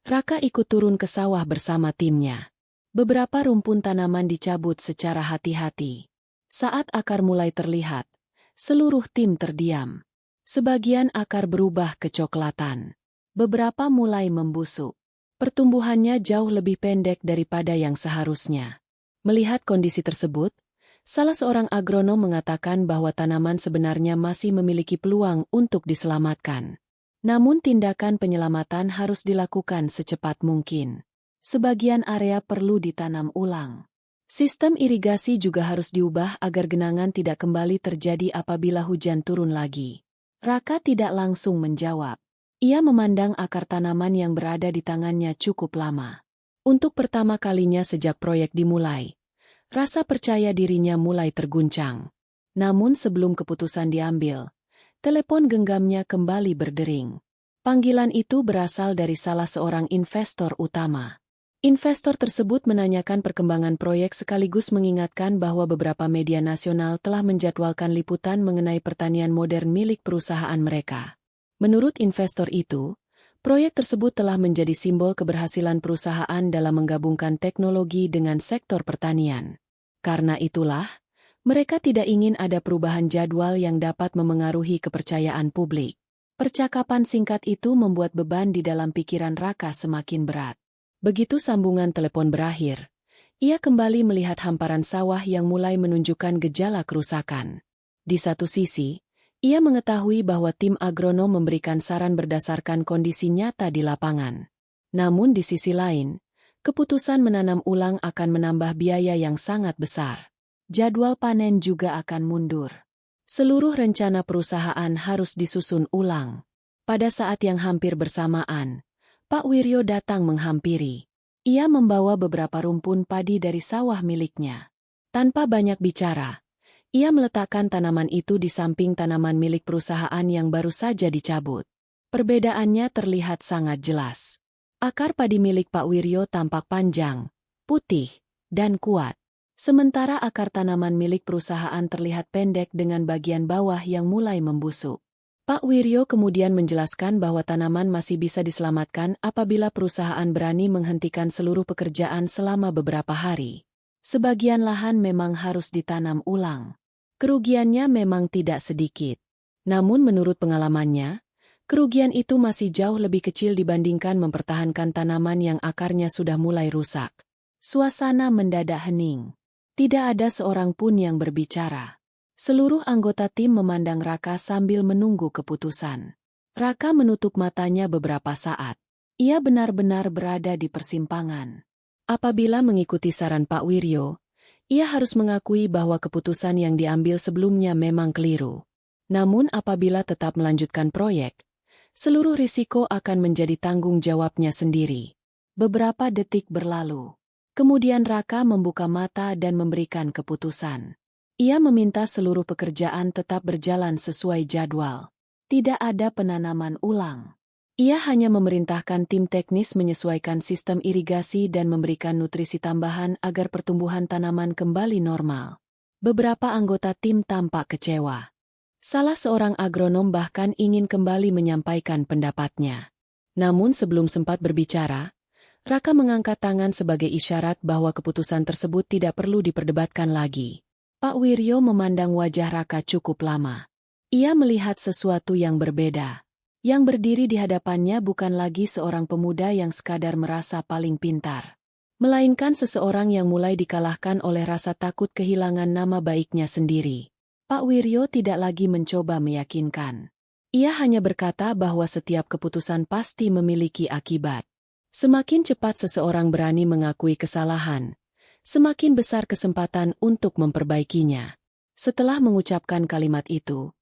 Raka ikut turun ke sawah bersama timnya. Beberapa rumpun tanaman dicabut secara hati-hati. Saat akar mulai terlihat, seluruh tim terdiam. Sebagian akar berubah kecoklatan. Beberapa mulai membusuk. Pertumbuhannya jauh lebih pendek daripada yang seharusnya. Melihat kondisi tersebut, salah seorang agronom mengatakan bahwa tanaman sebenarnya masih memiliki peluang untuk diselamatkan. Namun tindakan penyelamatan harus dilakukan secepat mungkin. Sebagian area perlu ditanam ulang. Sistem irigasi juga harus diubah agar genangan tidak kembali terjadi apabila hujan turun lagi. Raka tidak langsung menjawab. Ia memandang akar tanaman yang berada di tangannya cukup lama. Untuk pertama kalinya sejak proyek dimulai, rasa percaya dirinya mulai terguncang. Namun sebelum keputusan diambil, telepon genggamnya kembali berdering. Panggilan itu berasal dari salah seorang investor utama. Investor tersebut menanyakan perkembangan proyek sekaligus mengingatkan bahwa beberapa media nasional telah menjadwalkan liputan mengenai pertanian modern milik perusahaan mereka. Menurut investor itu, proyek tersebut telah menjadi simbol keberhasilan perusahaan dalam menggabungkan teknologi dengan sektor pertanian. Karena itulah, mereka tidak ingin ada perubahan jadwal yang dapat memengaruhi kepercayaan publik. Percakapan singkat itu membuat beban di dalam pikiran Raka semakin berat. Begitu sambungan telepon berakhir, ia kembali melihat hamparan sawah yang mulai menunjukkan gejala kerusakan. Di satu sisi, ia mengetahui bahwa tim agronom memberikan saran berdasarkan kondisi nyata di lapangan. Namun di sisi lain, keputusan menanam ulang akan menambah biaya yang sangat besar. Jadwal panen juga akan mundur. Seluruh rencana perusahaan harus disusun ulang. Pada saat yang hampir bersamaan, Pak Wiryo datang menghampiri. Ia membawa beberapa rumpun padi dari sawah miliknya. Tanpa banyak bicara, ia meletakkan tanaman itu di samping tanaman milik perusahaan yang baru saja dicabut. Perbedaannya terlihat sangat jelas. Akar padi milik Pak Wiryo tampak panjang, putih, dan kuat. Sementara akar tanaman milik perusahaan terlihat pendek dengan bagian bawah yang mulai membusuk. Pak Wiryo kemudian menjelaskan bahwa tanaman masih bisa diselamatkan apabila perusahaan berani menghentikan seluruh pekerjaan selama beberapa hari. Sebagian lahan memang harus ditanam ulang. Kerugiannya memang tidak sedikit. Namun menurut pengalamannya, kerugian itu masih jauh lebih kecil dibandingkan mempertahankan tanaman yang akarnya sudah mulai rusak. Suasana mendadak hening. Tidak ada seorang pun yang berbicara. Seluruh anggota tim memandang Raka sambil menunggu keputusan. Raka menutup matanya beberapa saat. Ia benar-benar berada di persimpangan. Apabila mengikuti saran Pak Wiryo, ia harus mengakui bahwa keputusan yang diambil sebelumnya memang keliru. Namun apabila tetap melanjutkan proyek, seluruh risiko akan menjadi tanggung jawabnya sendiri. Beberapa detik berlalu. Kemudian Raka membuka mata dan memberikan keputusan. Ia meminta seluruh pekerjaan tetap berjalan sesuai jadwal. Tidak ada penanaman ulang. Ia hanya memerintahkan tim teknis menyesuaikan sistem irigasi dan memberikan nutrisi tambahan agar pertumbuhan tanaman kembali normal. Beberapa anggota tim tampak kecewa. Salah seorang agronom bahkan ingin kembali menyampaikan pendapatnya. Namun sebelum sempat berbicara, Raka mengangkat tangan sebagai isyarat bahwa keputusan tersebut tidak perlu diperdebatkan lagi. Pak Wiryo memandang wajah Raka cukup lama. Ia melihat sesuatu yang berbeda. Yang berdiri di hadapannya bukan lagi seorang pemuda yang sekadar merasa paling pintar, melainkan seseorang yang mulai dikalahkan oleh rasa takut kehilangan nama baiknya sendiri. Pak Wiryo tidak lagi mencoba meyakinkan. Ia hanya berkata bahwa setiap keputusan pasti memiliki akibat. Semakin cepat seseorang berani mengakui kesalahan, semakin besar kesempatan untuk memperbaikinya. Setelah mengucapkan kalimat itu,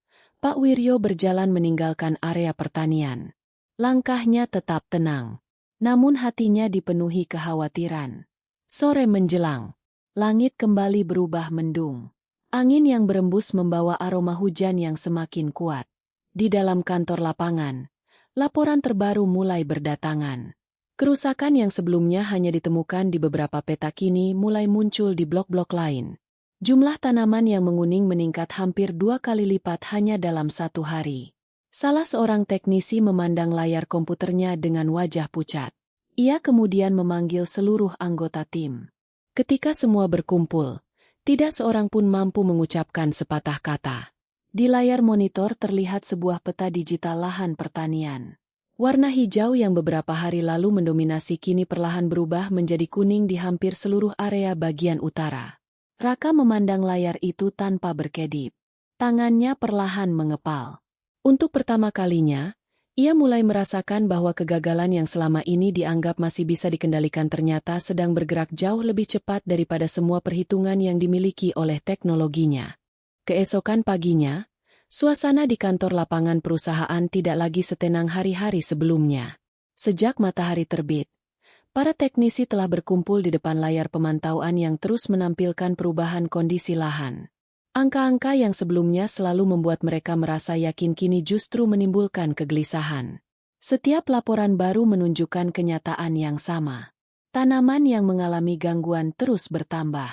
Pak Wiryo berjalan meninggalkan area pertanian. Langkahnya tetap tenang, namun hatinya dipenuhi kekhawatiran. Sore menjelang, langit kembali berubah mendung. Angin yang berembus membawa aroma hujan yang semakin kuat. Di dalam kantor lapangan, laporan terbaru mulai berdatangan. Kerusakan yang sebelumnya hanya ditemukan di beberapa peta kini mulai muncul di blok-blok lain. Jumlah tanaman yang menguning meningkat hampir 2 kali lipat hanya dalam 1 hari. Salah seorang teknisi memandang layar komputernya dengan wajah pucat. Ia kemudian memanggil seluruh anggota tim. Ketika semua berkumpul, tidak seorang pun mampu mengucapkan sepatah kata. Di layar monitor terlihat sebuah peta digital lahan pertanian. Warna hijau yang beberapa hari lalu mendominasi kini perlahan berubah menjadi kuning di hampir seluruh area bagian utara. Raka memandang layar itu tanpa berkedip. Tangannya perlahan mengepal. Untuk pertama kalinya, ia mulai merasakan bahwa kegagalan yang selama ini dianggap masih bisa dikendalikan ternyata sedang bergerak jauh lebih cepat daripada semua perhitungan yang dimiliki oleh teknologinya. Keesokan paginya, suasana di kantor lapangan perusahaan tidak lagi setenang hari-hari sebelumnya. Sejak matahari terbit, para teknisi telah berkumpul di depan layar pemantauan yang terus menampilkan perubahan kondisi lahan. Angka-angka yang sebelumnya selalu membuat mereka merasa yakin kini justru menimbulkan kegelisahan. Setiap laporan baru menunjukkan kenyataan yang sama. Tanaman yang mengalami gangguan terus bertambah.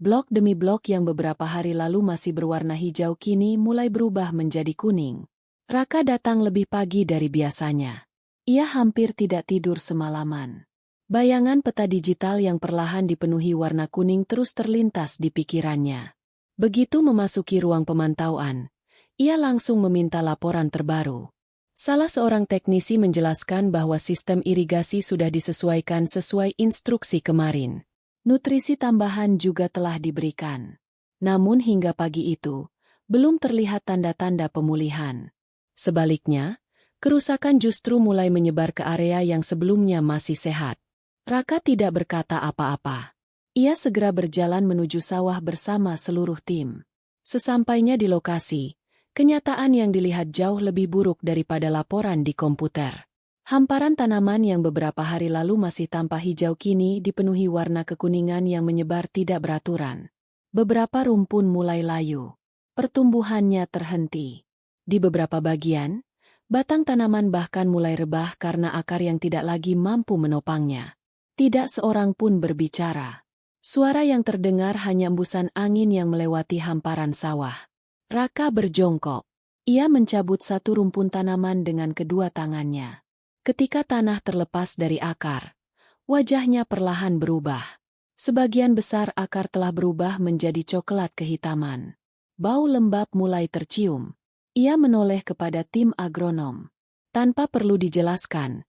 Blok demi blok yang beberapa hari lalu masih berwarna hijau kini mulai berubah menjadi kuning. Raka datang lebih pagi dari biasanya. Ia hampir tidak tidur semalaman. Bayangan peta digital yang perlahan dipenuhi warna kuning terus terlintas di pikirannya. Begitu memasuki ruang pemantauan, ia langsung meminta laporan terbaru. Salah seorang teknisi menjelaskan bahwa sistem irigasi sudah disesuaikan sesuai instruksi kemarin. Nutrisi tambahan juga telah diberikan. Namun hingga pagi itu, belum terlihat tanda-tanda pemulihan. Sebaliknya, kerusakan justru mulai menyebar ke area yang sebelumnya masih sehat. Raka tidak berkata apa-apa. Ia segera berjalan menuju sawah bersama seluruh tim. Sesampainya di lokasi, kenyataan yang dilihat jauh lebih buruk daripada laporan di komputer. Hamparan tanaman yang beberapa hari lalu masih tampak hijau kini dipenuhi warna kekuningan yang menyebar tidak beraturan. Beberapa rumpun mulai layu. Pertumbuhannya terhenti. Di beberapa bagian, batang tanaman bahkan mulai rebah karena akar yang tidak lagi mampu menopangnya. Tidak seorang pun berbicara. Suara yang terdengar hanya embusan angin yang melewati hamparan sawah. Raka berjongkok. Ia mencabut satu rumpun tanaman dengan kedua tangannya. Ketika tanah terlepas dari akar, wajahnya perlahan berubah. Sebagian besar akar telah berubah menjadi coklat kehitaman. Bau lembab mulai tercium. Ia menoleh kepada tim agronom. Tanpa perlu dijelaskan,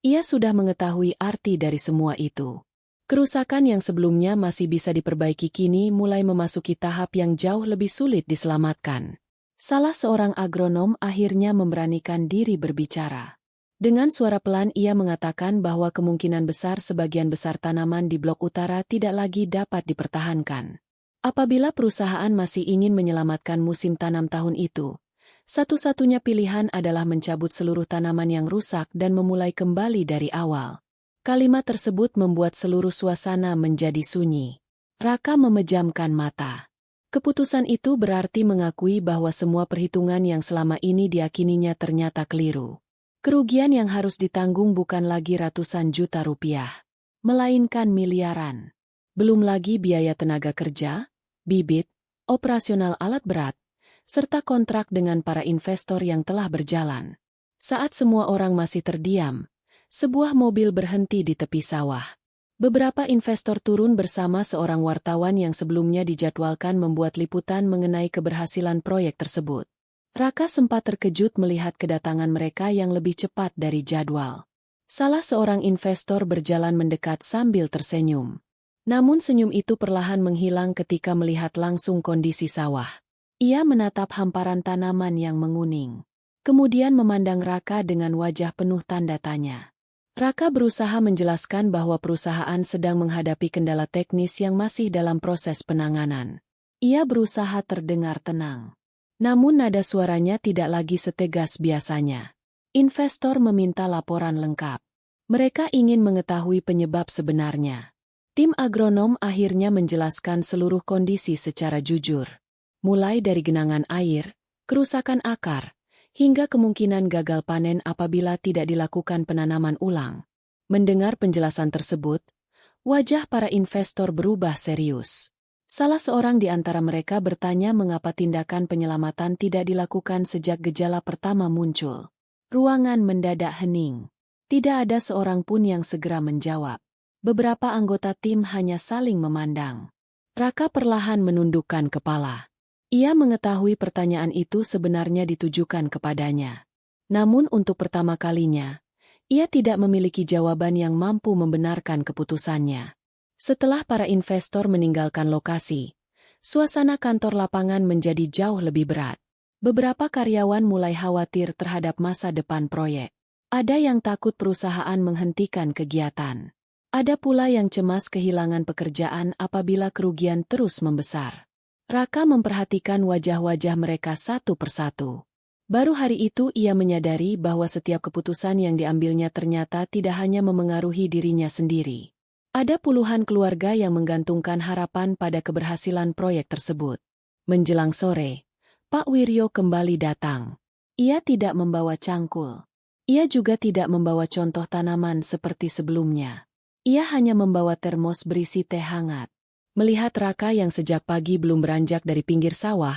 ia sudah mengetahui arti dari semua itu. Kerusakan yang sebelumnya masih bisa diperbaiki kini mulai memasuki tahap yang jauh lebih sulit diselamatkan. Salah seorang agronom akhirnya memberanikan diri berbicara. Dengan suara pelan ia mengatakan bahwa kemungkinan besar sebagian besar tanaman di blok utara tidak lagi dapat dipertahankan. Apabila perusahaan masih ingin menyelamatkan musim tanam tahun itu, satu-satunya pilihan adalah mencabut seluruh tanaman yang rusak dan memulai kembali dari awal. Kalimat tersebut membuat seluruh suasana menjadi sunyi. Raka memejamkan mata. Keputusan itu berarti mengakui bahwa semua perhitungan yang selama ini diyakininya ternyata keliru. Kerugian yang harus ditanggung bukan lagi ratusan juta rupiah, melainkan miliaran. Belum lagi biaya tenaga kerja, bibit, operasional alat berat, serta kontrak dengan para investor yang telah berjalan. Saat semua orang masih terdiam, sebuah mobil berhenti di tepi sawah. Beberapa investor turun bersama seorang wartawan yang sebelumnya dijadwalkan membuat liputan mengenai keberhasilan proyek tersebut. Raka sempat terkejut melihat kedatangan mereka yang lebih cepat dari jadwal. Salah seorang investor berjalan mendekat sambil tersenyum. Namun senyum itu perlahan menghilang ketika melihat langsung kondisi sawah. Ia menatap hamparan tanaman yang menguning. Kemudian memandang Raka dengan wajah penuh tanda tanya. Raka berusaha menjelaskan bahwa perusahaan sedang menghadapi kendala teknis yang masih dalam proses penanganan. Ia berusaha terdengar tenang. Namun nada suaranya tidak lagi setegas biasanya. Investor meminta laporan lengkap. Mereka ingin mengetahui penyebab sebenarnya. Tim agronom akhirnya menjelaskan seluruh kondisi secara jujur. Mulai dari genangan air, kerusakan akar, hingga kemungkinan gagal panen apabila tidak dilakukan penanaman ulang. Mendengar penjelasan tersebut, wajah para investor berubah serius. Salah seorang di antara mereka bertanya mengapa tindakan penyelamatan tidak dilakukan sejak gejala pertama muncul. Ruangan mendadak hening. Tidak ada seorang pun yang segera menjawab. Beberapa anggota tim hanya saling memandang. Raka perlahan menundukkan kepala. Ia mengetahui pertanyaan itu sebenarnya ditujukan kepadanya. Namun untuk pertama kalinya, ia tidak memiliki jawaban yang mampu membenarkan keputusannya. Setelah para investor meninggalkan lokasi, suasana kantor lapangan menjadi jauh lebih berat. Beberapa karyawan mulai khawatir terhadap masa depan proyek. Ada yang takut perusahaan menghentikan kegiatan. Ada pula yang cemas kehilangan pekerjaan apabila kerugian terus membesar. Raka memperhatikan wajah-wajah mereka satu persatu. Baru hari itu ia menyadari bahwa setiap keputusan yang diambilnya ternyata tidak hanya memengaruhi dirinya sendiri. Ada puluhan keluarga yang menggantungkan harapan pada keberhasilan proyek tersebut. Menjelang sore, Pak Wiryo kembali datang. Ia tidak membawa cangkul. Ia juga tidak membawa contoh tanaman seperti sebelumnya. Ia hanya membawa termos berisi teh hangat. Melihat Raka yang sejak pagi belum beranjak dari pinggir sawah,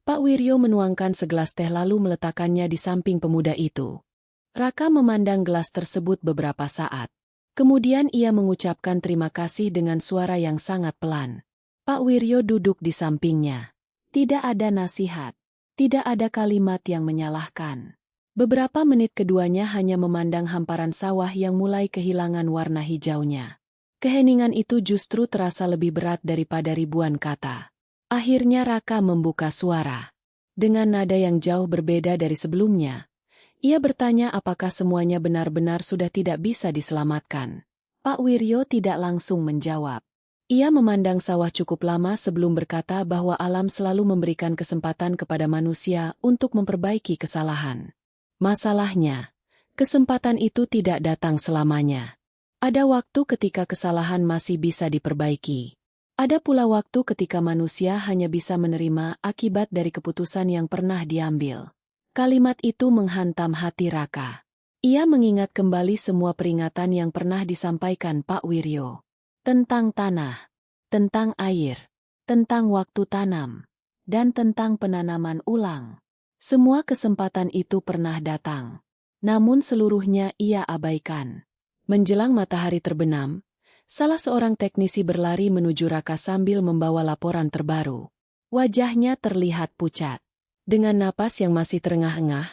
Pak Wiryo menuangkan segelas teh lalu meletakkannya di samping pemuda itu. Raka memandang gelas tersebut beberapa saat. Kemudian ia mengucapkan terima kasih dengan suara yang sangat pelan. Pak Wiryo duduk di sampingnya. Tidak ada nasihat. Tidak ada kalimat yang menyalahkan. Beberapa menit keduanya hanya memandang hamparan sawah yang mulai kehilangan warna hijaunya. Keheningan itu justru terasa lebih berat daripada ribuan kata. Akhirnya Raka membuka suara. Dengan nada yang jauh berbeda dari sebelumnya, ia bertanya apakah semuanya benar-benar sudah tidak bisa diselamatkan. Pak Wiryo tidak langsung menjawab. Ia memandang sawah cukup lama sebelum berkata bahwa alam selalu memberikan kesempatan kepada manusia untuk memperbaiki kesalahan. Masalahnya, kesempatan itu tidak datang selamanya. Ada waktu ketika kesalahan masih bisa diperbaiki. Ada pula waktu ketika manusia hanya bisa menerima akibat dari keputusan yang pernah diambil. Kalimat itu menghantam hati Raka. Ia mengingat kembali semua peringatan yang pernah disampaikan Pak Wiryo. Tentang tanah, tentang air, tentang waktu tanam, dan tentang penanaman ulang. Semua kesempatan itu pernah datang. Namun seluruhnya ia abaikan. Menjelang matahari terbenam, salah seorang teknisi berlari menuju Raka sambil membawa laporan terbaru. Wajahnya terlihat pucat. Dengan napas yang masih terengah-engah,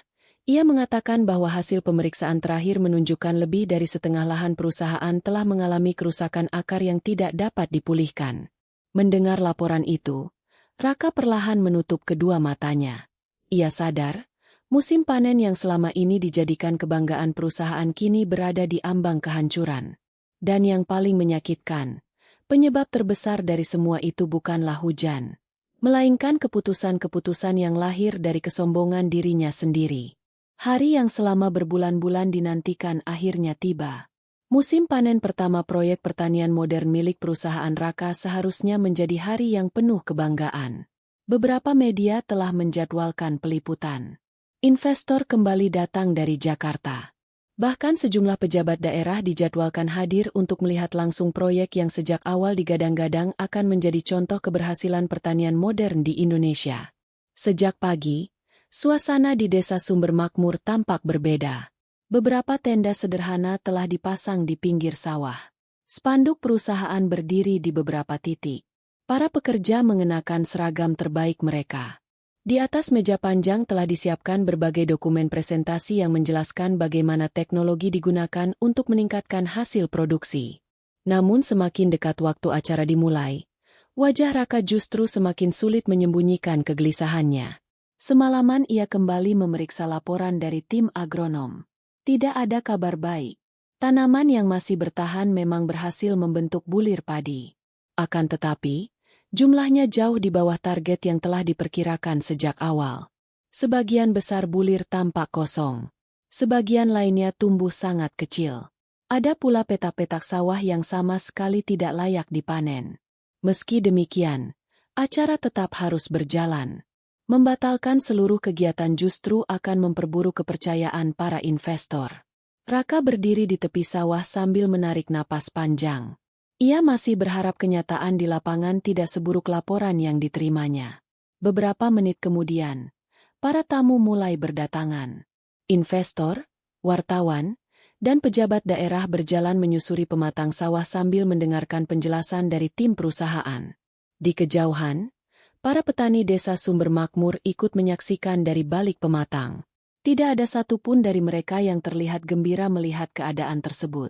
ia mengatakan bahwa hasil pemeriksaan terakhir menunjukkan lebih dari setengah lahan perusahaan telah mengalami kerusakan akar yang tidak dapat dipulihkan. Mendengar laporan itu, Raka perlahan menutup kedua matanya. Ia sadar, musim panen yang selama ini dijadikan kebanggaan perusahaan kini berada di ambang kehancuran. Dan yang paling menyakitkan, penyebab terbesar dari semua itu bukanlah hujan, melainkan keputusan-keputusan yang lahir dari kesombongan dirinya sendiri. Hari yang selama berbulan-bulan dinantikan akhirnya tiba. Musim panen pertama proyek pertanian modern milik perusahaan Raka seharusnya menjadi hari yang penuh kebanggaan. Beberapa media telah menjadwalkan peliputan. Investor kembali datang dari Jakarta. Bahkan sejumlah pejabat daerah dijadwalkan hadir untuk melihat langsung proyek yang sejak awal digadang-gadang akan menjadi contoh keberhasilan pertanian modern di Indonesia. Sejak pagi, suasana di Desa Sumber Makmur tampak berbeda. Beberapa tenda sederhana telah dipasang di pinggir sawah. Spanduk perusahaan berdiri di beberapa titik. Para pekerja mengenakan seragam terbaik mereka. Di atas meja panjang telah disiapkan berbagai dokumen presentasi yang menjelaskan bagaimana teknologi digunakan untuk meningkatkan hasil produksi. Namun semakin dekat waktu acara dimulai, wajah Raka justru semakin sulit menyembunyikan kegelisahannya. Semalaman ia kembali memeriksa laporan dari tim agronom. Tidak ada kabar baik. Tanaman yang masih bertahan memang berhasil membentuk bulir padi. Akan tetapi, jumlahnya jauh di bawah target yang telah diperkirakan sejak awal. Sebagian besar bulir tampak kosong. Sebagian lainnya tumbuh sangat kecil. Ada pula petak-petak sawah yang sama sekali tidak layak dipanen. Meski demikian, acara tetap harus berjalan. Membatalkan seluruh kegiatan justru akan memperburuk kepercayaan para investor. Raka berdiri di tepi sawah sambil menarik napas panjang. Ia masih berharap kenyataan di lapangan tidak seburuk laporan yang diterimanya. Beberapa menit kemudian, para tamu mulai berdatangan. Investor, wartawan, dan pejabat daerah berjalan menyusuri pematang sawah sambil mendengarkan penjelasan dari tim perusahaan. Di kejauhan, para petani Desa Sumber Makmur ikut menyaksikan dari balik pematang. Tidak ada satupun dari mereka yang terlihat gembira melihat keadaan tersebut.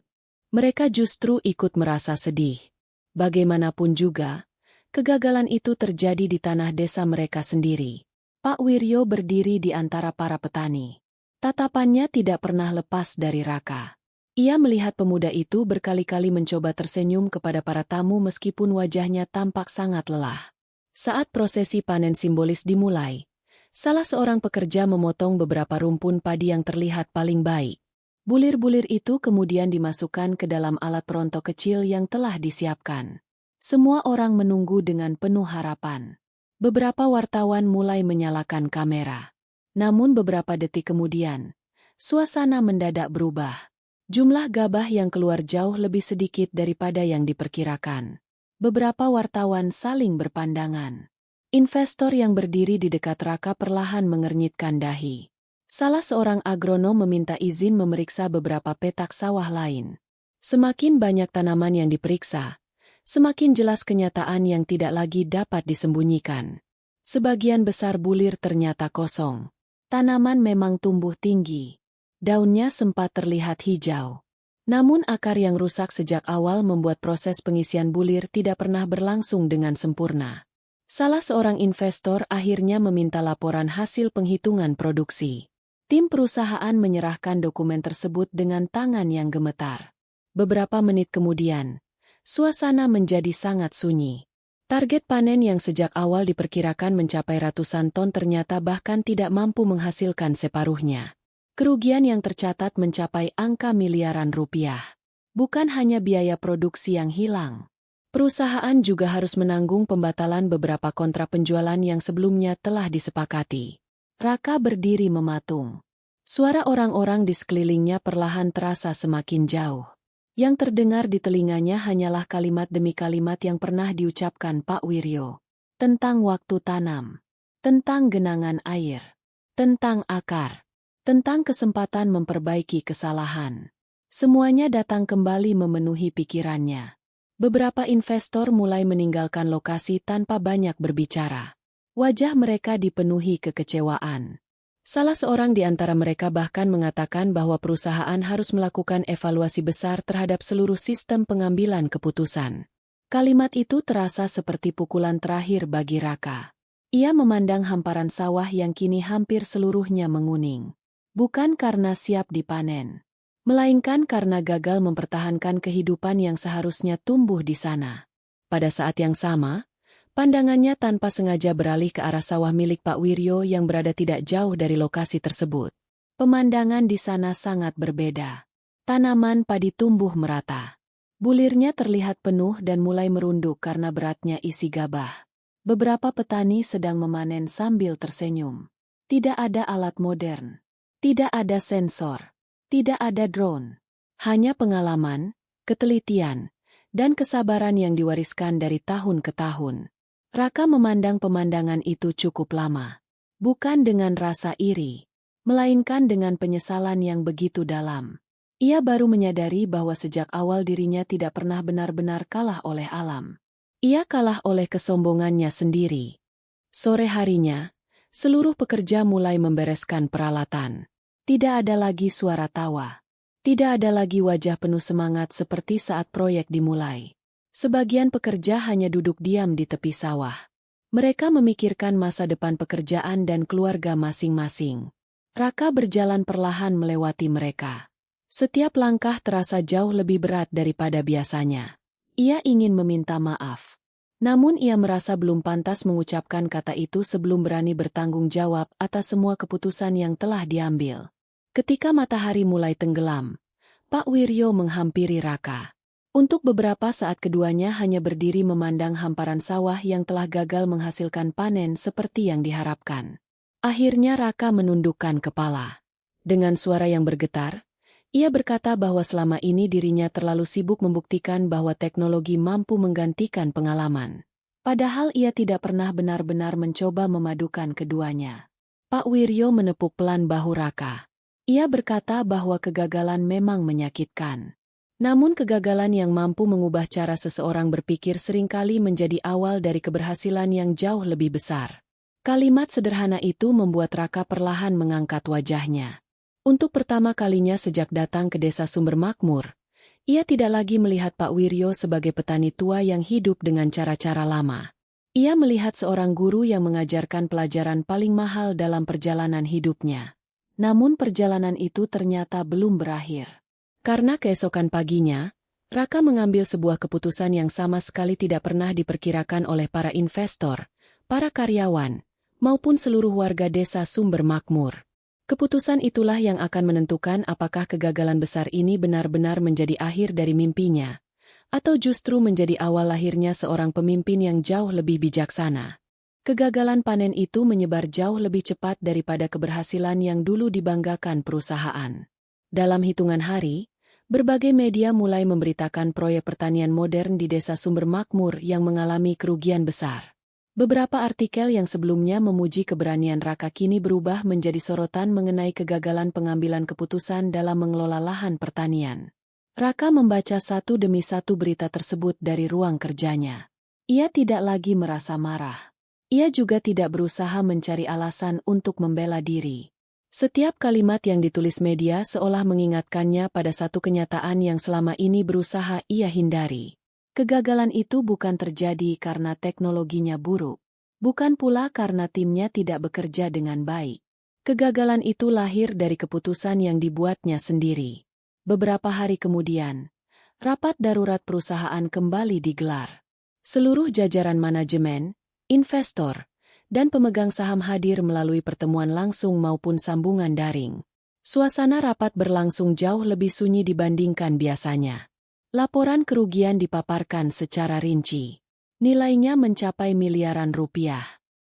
Mereka justru ikut merasa sedih. Bagaimanapun juga, kegagalan itu terjadi di tanah desa mereka sendiri. Pak Wiryo berdiri di antara para petani. Tatapannya tidak pernah lepas dari Raka. Ia melihat pemuda itu berkali-kali mencoba tersenyum kepada para tamu meskipun wajahnya tampak sangat lelah. Saat prosesi panen simbolis dimulai, salah seorang pekerja memotong beberapa rumpun padi yang terlihat paling baik. Bulir-bulir itu kemudian dimasukkan ke dalam alat perontok kecil yang telah disiapkan. Semua orang menunggu dengan penuh harapan. Beberapa wartawan mulai menyalakan kamera. Namun beberapa detik kemudian, suasana mendadak berubah. Jumlah gabah yang keluar jauh lebih sedikit daripada yang diperkirakan. Beberapa wartawan saling berpandangan. Investor yang berdiri di dekat Raka perlahan mengernyitkan dahi. Salah seorang agronom meminta izin memeriksa beberapa petak sawah lain. Semakin banyak tanaman yang diperiksa, semakin jelas kenyataan yang tidak lagi dapat disembunyikan. Sebagian besar bulir ternyata kosong. Tanaman memang tumbuh tinggi. Daunnya sempat terlihat hijau. Namun akar yang rusak sejak awal membuat proses pengisian bulir tidak pernah berlangsung dengan sempurna. Salah seorang investor akhirnya meminta laporan hasil penghitungan produksi. Tim perusahaan menyerahkan dokumen tersebut dengan tangan yang gemetar. Beberapa menit kemudian, suasana menjadi sangat sunyi. Target panen yang sejak awal diperkirakan mencapai ratusan ton ternyata bahkan tidak mampu menghasilkan separuhnya. Kerugian yang tercatat mencapai angka miliaran rupiah. Bukan hanya biaya produksi yang hilang. Perusahaan juga harus menanggung pembatalan beberapa kontrak penjualan yang sebelumnya telah disepakati. Raka berdiri mematung. Suara orang-orang di sekelilingnya perlahan terasa semakin jauh. Yang terdengar di telinganya hanyalah kalimat demi kalimat yang pernah diucapkan Pak Wiryo. Tentang waktu tanam. Tentang genangan air. Tentang akar. Tentang kesempatan memperbaiki kesalahan. Semuanya datang kembali memenuhi pikirannya. Beberapa investor mulai meninggalkan lokasi tanpa banyak berbicara. Wajah mereka dipenuhi kekecewaan. Salah seorang di antara mereka bahkan mengatakan bahwa perusahaan harus melakukan evaluasi besar terhadap seluruh sistem pengambilan keputusan. Kalimat itu terasa seperti pukulan terakhir bagi Raka. Ia memandang hamparan sawah yang kini hampir seluruhnya menguning. Bukan karena siap dipanen, melainkan karena gagal mempertahankan kehidupan yang seharusnya tumbuh di sana. Pada saat yang sama, pandangannya tanpa sengaja beralih ke arah sawah milik Pak Wiryo yang berada tidak jauh dari lokasi tersebut. Pemandangan di sana sangat berbeda. Tanaman padi tumbuh merata. Bulirnya terlihat penuh dan mulai merunduk karena beratnya isi gabah. Beberapa petani sedang memanen sambil tersenyum. Tidak ada alat modern. Tidak ada sensor. Tidak ada drone. Hanya pengalaman, ketelitian, dan kesabaran yang diwariskan dari tahun ke tahun. Raka memandang pemandangan itu cukup lama. Bukan dengan rasa iri, melainkan dengan penyesalan yang begitu dalam. Ia baru menyadari bahwa sejak awal dirinya tidak pernah benar-benar kalah oleh alam. Ia kalah oleh kesombongannya sendiri. Sore harinya, seluruh pekerja mulai membereskan peralatan. Tidak ada lagi suara tawa. Tidak ada lagi wajah penuh semangat seperti saat proyek dimulai. Sebagian pekerja hanya duduk diam di tepi sawah. Mereka memikirkan masa depan pekerjaan dan keluarga masing-masing. Raka berjalan perlahan melewati mereka. Setiap langkah terasa jauh lebih berat daripada biasanya. Ia ingin meminta maaf. Namun ia merasa belum pantas mengucapkan kata itu sebelum berani bertanggung jawab atas semua keputusan yang telah diambil. Ketika matahari mulai tenggelam, Pak Wiryo menghampiri Raka. Untuk beberapa saat keduanya hanya berdiri memandang hamparan sawah yang telah gagal menghasilkan panen seperti yang diharapkan. Akhirnya Raka menundukkan kepala. Dengan suara yang bergetar, ia berkata bahwa selama ini dirinya terlalu sibuk membuktikan bahwa teknologi mampu menggantikan pengalaman. Padahal ia tidak pernah benar-benar mencoba memadukan keduanya. Pak Wiryo menepuk pelan bahu Raka. Ia berkata bahwa kegagalan memang menyakitkan. Namun kegagalan yang mampu mengubah cara seseorang berpikir seringkali menjadi awal dari keberhasilan yang jauh lebih besar. Kalimat sederhana itu membuat Raka perlahan mengangkat wajahnya. Untuk pertama kalinya sejak datang ke desa Sumber Makmur, ia tidak lagi melihat Pak Wiryo sebagai petani tua yang hidup dengan cara-cara lama. Ia melihat seorang guru yang mengajarkan pelajaran paling mahal dalam perjalanan hidupnya. Namun perjalanan itu ternyata belum berakhir. Karena keesokan paginya, Raka mengambil sebuah keputusan yang sama sekali tidak pernah diperkirakan oleh para investor, para karyawan, maupun seluruh warga desa Sumber Makmur. Keputusan itulah yang akan menentukan apakah kegagalan besar ini benar-benar menjadi akhir dari mimpinya, atau justru menjadi awal lahirnya seorang pemimpin yang jauh lebih bijaksana. Kegagalan panen itu menyebar jauh lebih cepat daripada keberhasilan yang dulu dibanggakan perusahaan. Dalam hitungan hari, berbagai media mulai memberitakan proyek pertanian modern di desa Sumber Makmur yang mengalami kerugian besar. Beberapa artikel yang sebelumnya memuji keberanian Raka kini berubah menjadi sorotan mengenai kegagalan pengambilan keputusan dalam mengelola lahan pertanian. Raka membaca satu demi satu berita tersebut dari ruang kerjanya. Ia tidak lagi merasa marah. Ia juga tidak berusaha mencari alasan untuk membela diri. Setiap kalimat yang ditulis media seolah mengingatkannya pada satu kenyataan yang selama ini berusaha ia hindari. Kegagalan itu bukan terjadi karena teknologinya buruk. Bukan pula karena timnya tidak bekerja dengan baik. Kegagalan itu lahir dari keputusan yang dibuatnya sendiri. Beberapa hari kemudian, rapat darurat perusahaan kembali digelar. Seluruh jajaran manajemen, investor, dan pemegang saham hadir melalui pertemuan langsung maupun sambungan daring. Suasana rapat berlangsung jauh lebih sunyi dibandingkan biasanya. Laporan kerugian dipaparkan secara rinci. Nilainya mencapai miliaran rupiah.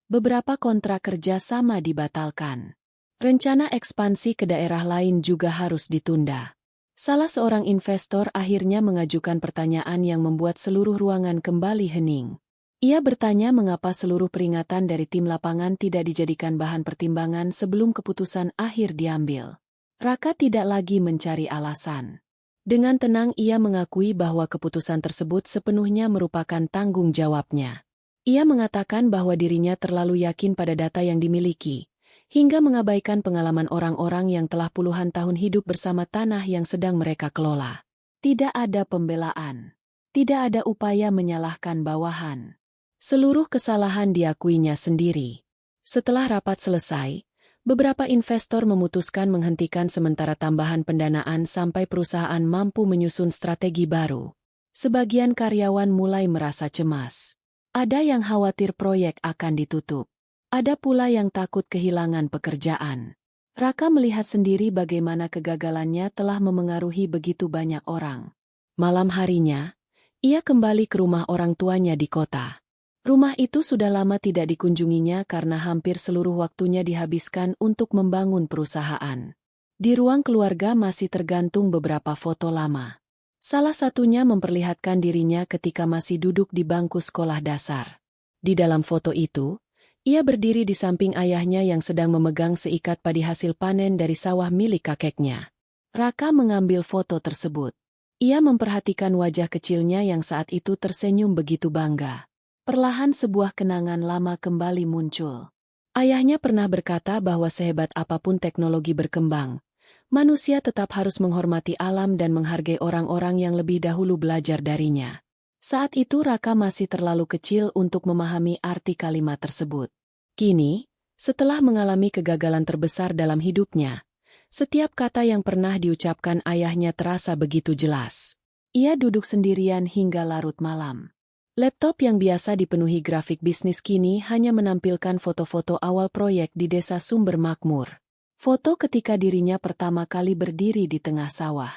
Beberapa kontrak kerja sama dibatalkan. Rencana ekspansi ke daerah lain juga harus ditunda. Salah seorang investor akhirnya mengajukan pertanyaan yang membuat seluruh ruangan kembali hening. Ia bertanya mengapa seluruh peringatan dari tim lapangan tidak dijadikan bahan pertimbangan sebelum keputusan akhir diambil. Raka tidak lagi mencari alasan. Dengan tenang ia mengakui bahwa keputusan tersebut sepenuhnya merupakan tanggung jawabnya. Ia mengatakan bahwa dirinya terlalu yakin pada data yang dimiliki, hingga mengabaikan pengalaman orang-orang yang telah puluhan tahun hidup bersama tanah yang sedang mereka kelola. Tidak ada pembelaan. Tidak ada upaya menyalahkan bawahan. Seluruh kesalahan diakuinya sendiri. Setelah rapat selesai, beberapa investor memutuskan menghentikan sementara tambahan pendanaan sampai perusahaan mampu menyusun strategi baru. Sebagian karyawan mulai merasa cemas. Ada yang khawatir proyek akan ditutup. Ada pula yang takut kehilangan pekerjaan. Raka melihat sendiri bagaimana kegagalannya telah memengaruhi begitu banyak orang. Malam harinya, ia kembali ke rumah orang tuanya di kota. Rumah itu sudah lama tidak dikunjunginya karena hampir seluruh waktunya dihabiskan untuk membangun perusahaan. Di ruang keluarga masih tergantung beberapa foto lama. Salah satunya memperlihatkan dirinya ketika masih duduk di bangku sekolah dasar. Di dalam foto itu, ia berdiri di samping ayahnya yang sedang memegang seikat padi hasil panen dari sawah milik kakeknya. Raka mengambil foto tersebut. Ia memperhatikan wajah kecilnya yang saat itu tersenyum begitu bangga. Perlahan sebuah kenangan lama kembali muncul. Ayahnya pernah berkata bahwa sehebat apapun teknologi berkembang, manusia tetap harus menghormati alam dan menghargai orang-orang yang lebih dahulu belajar darinya. Saat itu Raka masih terlalu kecil untuk memahami arti kalimat tersebut. Kini, setelah mengalami kegagalan terbesar dalam hidupnya, setiap kata yang pernah diucapkan ayahnya terasa begitu jelas. Ia duduk sendirian hingga larut malam. Laptop yang biasa dipenuhi grafik bisnis kini hanya menampilkan foto-foto awal proyek di desa Sumber Makmur. Foto ketika dirinya pertama kali berdiri di tengah sawah.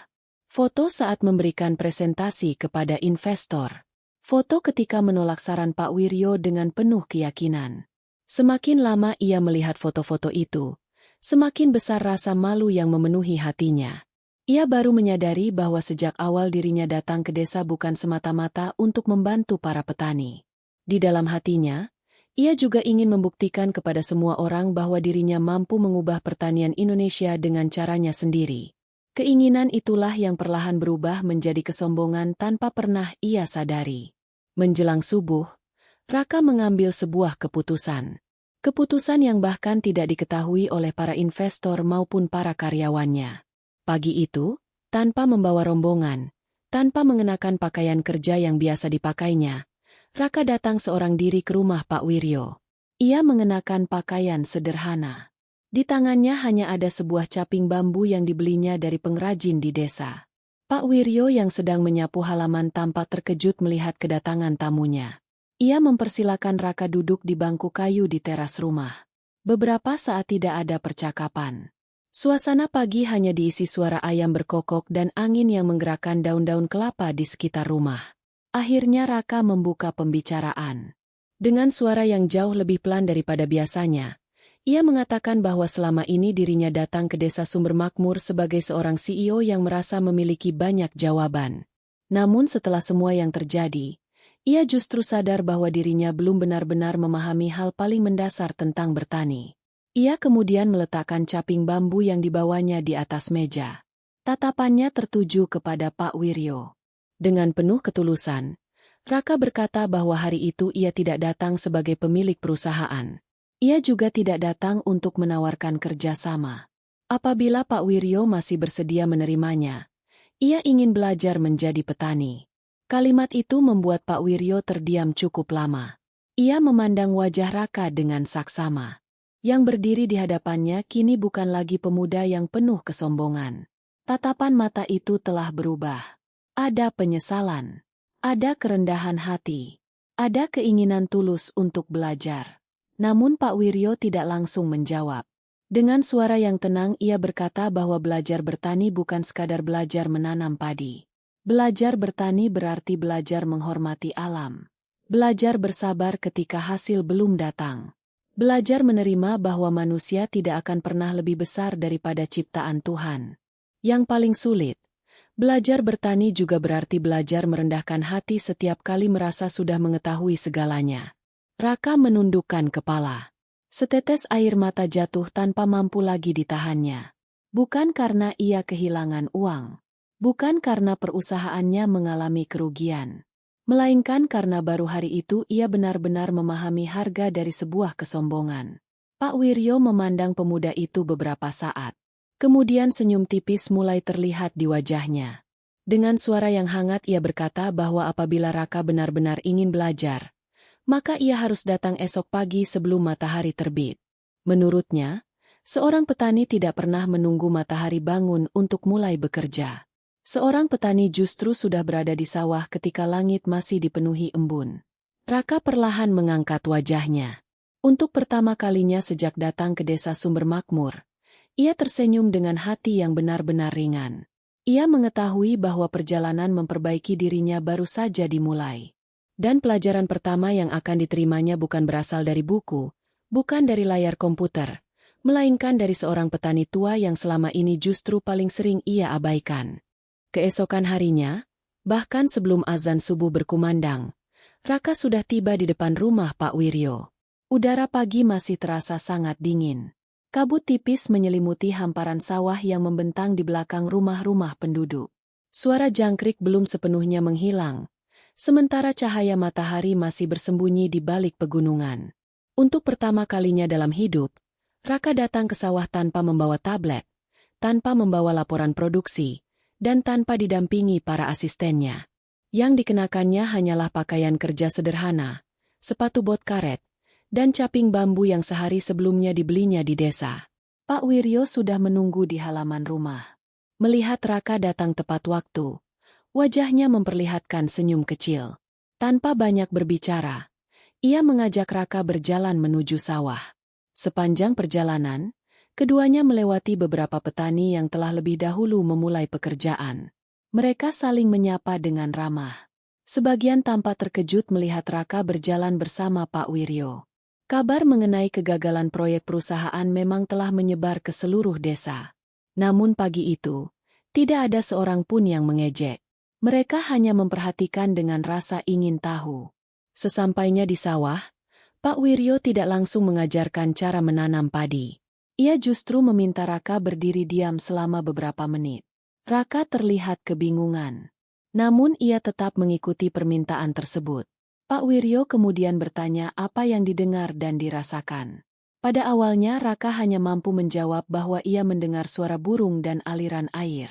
Foto saat memberikan presentasi kepada investor. Foto ketika menolak saran Pak Wiryo dengan penuh keyakinan. Semakin lama ia melihat foto-foto itu, semakin besar rasa malu yang memenuhi hatinya. Ia baru menyadari bahwa sejak awal dirinya datang ke desa bukan semata-mata untuk membantu para petani. Di dalam hatinya, ia juga ingin membuktikan kepada semua orang bahwa dirinya mampu mengubah pertanian Indonesia dengan caranya sendiri. Keinginan itulah yang perlahan berubah menjadi kesombongan tanpa pernah ia sadari. Menjelang subuh, Raka mengambil sebuah keputusan. Keputusan yang bahkan tidak diketahui oleh para investor maupun para karyawannya. Pagi itu, tanpa membawa rombongan, tanpa mengenakan pakaian kerja yang biasa dipakainya, Raka datang seorang diri ke rumah Pak Wiryo. Ia mengenakan pakaian sederhana. Di tangannya hanya ada sebuah caping bambu yang dibelinya dari pengrajin di desa. Pak Wiryo yang sedang menyapu halaman tampak terkejut melihat kedatangan tamunya. Ia mempersilakan Raka duduk di bangku kayu di teras rumah. Beberapa saat tidak ada percakapan. Suasana pagi hanya diisi suara ayam berkokok dan angin yang menggerakkan daun-daun kelapa di sekitar rumah. Akhirnya Raka membuka pembicaraan. Dengan suara yang jauh lebih pelan daripada biasanya, ia mengatakan bahwa selama ini dirinya datang ke desa Sumber Makmur sebagai seorang CEO yang merasa memiliki banyak jawaban. Namun setelah semua yang terjadi, ia justru sadar bahwa dirinya belum benar-benar memahami hal paling mendasar tentang bertani. Ia kemudian meletakkan caping bambu yang dibawanya di atas meja. Tatapannya tertuju kepada Pak Wiryo. Dengan penuh ketulusan, Raka berkata bahwa hari itu ia tidak datang sebagai pemilik perusahaan. Ia juga tidak datang untuk menawarkan kerjasama. Apabila Pak Wiryo masih bersedia menerimanya, ia ingin belajar menjadi petani. Kalimat itu membuat Pak Wiryo terdiam cukup lama. Ia memandang wajah Raka dengan saksama. Yang berdiri di hadapannya kini bukan lagi pemuda yang penuh kesombongan. Tatapan mata itu telah berubah. Ada penyesalan. Ada kerendahan hati. Ada keinginan tulus untuk belajar. Namun Pak Wiryo tidak langsung menjawab. Dengan suara yang tenang ia berkata bahwa belajar bertani bukan sekadar belajar menanam padi. Belajar bertani berarti belajar menghormati alam. Belajar bersabar ketika hasil belum datang. Belajar menerima bahwa manusia tidak akan pernah lebih besar daripada ciptaan Tuhan. Yang paling sulit, belajar bertani juga berarti belajar merendahkan hati setiap kali merasa sudah mengetahui segalanya. Raka menundukkan kepala. Setetes air mata jatuh tanpa mampu lagi ditahannya. Bukan karena ia kehilangan uang. Bukan karena perusahaannya mengalami kerugian. Melainkan karena baru hari itu ia benar-benar memahami harga dari sebuah kesombongan. Pak Wiryo memandang pemuda itu beberapa saat. Kemudian senyum tipis mulai terlihat di wajahnya. Dengan suara yang hangat ia berkata bahwa apabila Raka benar-benar ingin belajar, maka ia harus datang esok pagi sebelum matahari terbit. Menurutnya, seorang petani tidak pernah menunggu matahari bangun untuk mulai bekerja. Seorang petani justru sudah berada di sawah ketika langit masih dipenuhi embun. Raka perlahan mengangkat wajahnya. Untuk pertama kalinya sejak datang ke desa Sumber Makmur, ia tersenyum dengan hati yang benar-benar ringan. Ia mengetahui bahwa perjalanan memperbaiki dirinya baru saja dimulai. Dan pelajaran pertama yang akan diterimanya bukan berasal dari buku, bukan dari layar komputer, melainkan dari seorang petani tua yang selama ini justru paling sering ia abaikan. Keesokan harinya, bahkan sebelum azan subuh berkumandang, Raka sudah tiba di depan rumah Pak Wiryo. Udara pagi masih terasa sangat dingin. Kabut tipis menyelimuti hamparan sawah yang membentang di belakang rumah-rumah penduduk. Suara jangkrik belum sepenuhnya menghilang, sementara cahaya matahari masih bersembunyi di balik pegunungan. Untuk pertama kalinya dalam hidup, Raka datang ke sawah tanpa membawa tablet, tanpa membawa laporan produksi, dan tanpa didampingi para asistennya. Yang dikenakannya hanyalah pakaian kerja sederhana, sepatu bot karet, dan caping bambu yang sehari sebelumnya dibelinya di desa. Pak Wiryo sudah menunggu di halaman rumah. Melihat Raka datang tepat waktu, wajahnya memperlihatkan senyum kecil. Tanpa banyak berbicara, ia mengajak Raka berjalan menuju sawah. Sepanjang perjalanan, keduanya melewati beberapa petani yang telah lebih dahulu memulai pekerjaan. Mereka saling menyapa dengan ramah. Sebagian tampak terkejut melihat Raka berjalan bersama Pak Wiryo. Kabar mengenai kegagalan proyek perusahaan memang telah menyebar ke seluruh desa. Namun pagi itu, tidak ada seorang pun yang mengejek. Mereka hanya memperhatikan dengan rasa ingin tahu. Sesampainya di sawah, Pak Wiryo tidak langsung mengajarkan cara menanam padi. Ia justru meminta Raka berdiri diam selama beberapa menit. Raka terlihat kebingungan. Namun ia tetap mengikuti permintaan tersebut. Pak Wiryo kemudian bertanya apa yang didengar dan dirasakan. Pada awalnya Raka hanya mampu menjawab bahwa ia mendengar suara burung dan aliran air.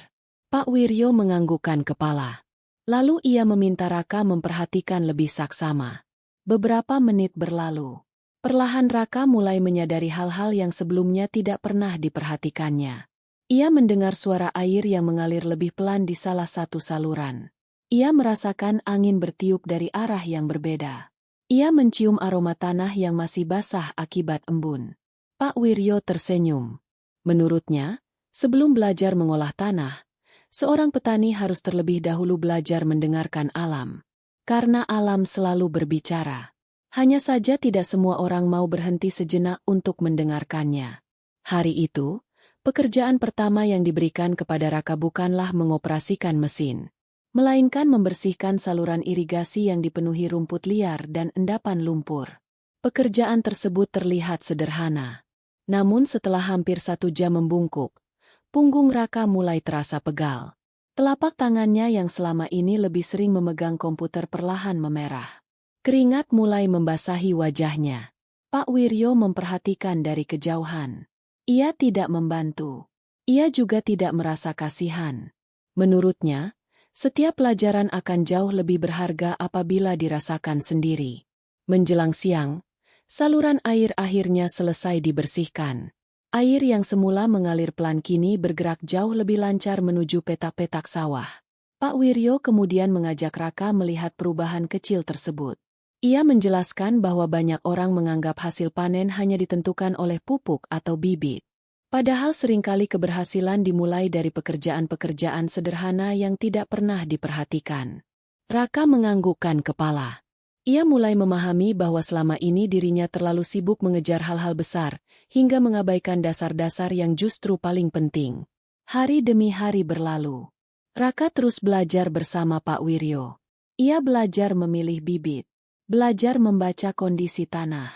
Pak Wiryo menganggukkan kepala. Lalu ia meminta Raka memperhatikan lebih saksama. Beberapa menit berlalu. Perlahan Raka mulai menyadari hal-hal yang sebelumnya tidak pernah diperhatikannya. Ia mendengar suara air yang mengalir lebih pelan di salah satu saluran. Ia merasakan angin bertiup dari arah yang berbeda. Ia mencium aroma tanah yang masih basah akibat embun. Pak Wiryo tersenyum. Menurutnya, sebelum belajar mengolah tanah, seorang petani harus terlebih dahulu belajar mendengarkan alam. Karena alam selalu berbicara. Hanya saja tidak semua orang mau berhenti sejenak untuk mendengarkannya. Hari itu, pekerjaan pertama yang diberikan kepada Raka bukanlah mengoperasikan mesin, melainkan membersihkan saluran irigasi yang dipenuhi rumput liar dan endapan lumpur. Pekerjaan tersebut terlihat sederhana. Namun setelah hampir 1 jam membungkuk, punggung Raka mulai terasa pegal. Telapak tangannya yang selama ini lebih sering memegang komputer perlahan memerah. Keringat mulai membasahi wajahnya. Pak Wiryo memperhatikan dari kejauhan. Ia tidak membantu. Ia juga tidak merasa kasihan. Menurutnya, setiap pelajaran akan jauh lebih berharga apabila dirasakan sendiri. Menjelang siang, saluran air akhirnya selesai dibersihkan. Air yang semula mengalir pelan kini bergerak jauh lebih lancar menuju petak-petak sawah. Pak Wiryo kemudian mengajak Raka melihat perubahan kecil tersebut. Ia menjelaskan bahwa banyak orang menganggap hasil panen hanya ditentukan oleh pupuk atau bibit. Padahal seringkali keberhasilan dimulai dari pekerjaan-pekerjaan sederhana yang tidak pernah diperhatikan. Raka menganggukkan kepala. Ia mulai memahami bahwa selama ini dirinya terlalu sibuk mengejar hal-hal besar, hingga mengabaikan dasar-dasar yang justru paling penting. Hari demi hari berlalu. Raka terus belajar bersama Pak Wiryo. Ia belajar memilih bibit, belajar membaca kondisi tanah,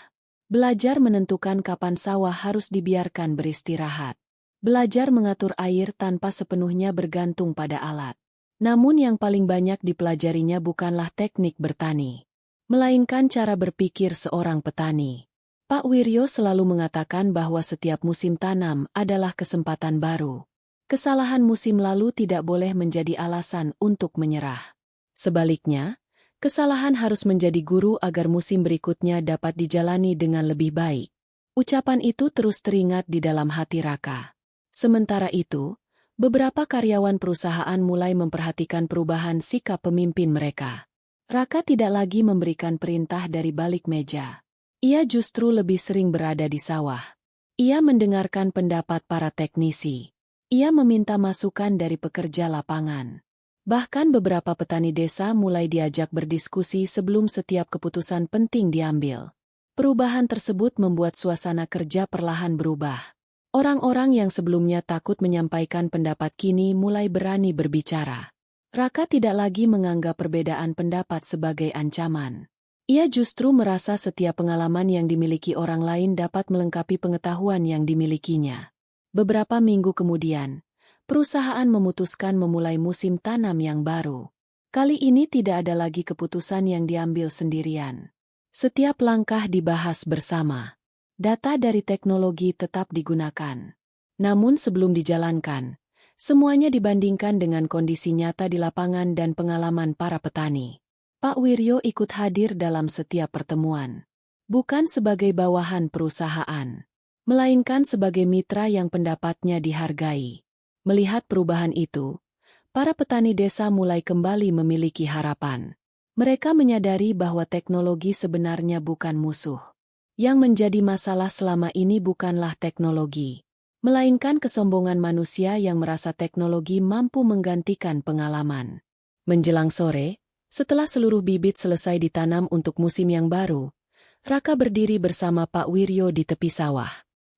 belajar menentukan kapan sawah harus dibiarkan beristirahat, belajar mengatur air tanpa sepenuhnya bergantung pada alat. Namun yang paling banyak dipelajarinya bukanlah teknik bertani, melainkan cara berpikir seorang petani. Pak Wiryo selalu mengatakan bahwa setiap musim tanam adalah kesempatan baru. Kesalahan musim lalu tidak boleh menjadi alasan untuk menyerah. Sebaliknya, kesalahan harus menjadi guru agar musim berikutnya dapat dijalani dengan lebih baik. Ucapan itu terus teringat di dalam hati Raka. Sementara itu, beberapa karyawan perusahaan mulai memperhatikan perubahan sikap pemimpin mereka. Raka tidak lagi memberikan perintah dari balik meja. Ia justru lebih sering berada di sawah. Ia mendengarkan pendapat para teknisi. Ia meminta masukan dari pekerja lapangan. Bahkan beberapa petani desa mulai diajak berdiskusi sebelum setiap keputusan penting diambil. Perubahan tersebut membuat suasana kerja perlahan berubah. Orang-orang yang sebelumnya takut menyampaikan pendapat kini mulai berani berbicara. Raka tidak lagi menganggap perbedaan pendapat sebagai ancaman. Ia justru merasa setiap pengalaman yang dimiliki orang lain dapat melengkapi pengetahuan yang dimilikinya. Beberapa minggu kemudian, perusahaan memutuskan memulai musim tanam yang baru. Kali ini tidak ada lagi keputusan yang diambil sendirian. Setiap langkah dibahas bersama. Data dari teknologi tetap digunakan. Namun sebelum dijalankan, semuanya dibandingkan dengan kondisi nyata di lapangan dan pengalaman para petani. Pak Wiryo ikut hadir dalam setiap pertemuan. Bukan sebagai bawahan perusahaan, melainkan sebagai mitra yang pendapatnya dihargai. Melihat perubahan itu, para petani desa mulai kembali memiliki harapan. Mereka menyadari bahwa teknologi sebenarnya bukan musuh. Yang menjadi masalah selama ini bukanlah teknologi, melainkan kesombongan manusia yang merasa teknologi mampu menggantikan pengalaman. Menjelang sore, setelah seluruh bibit selesai ditanam untuk musim yang baru, Raka berdiri bersama Pak Wiryo di tepi sawah.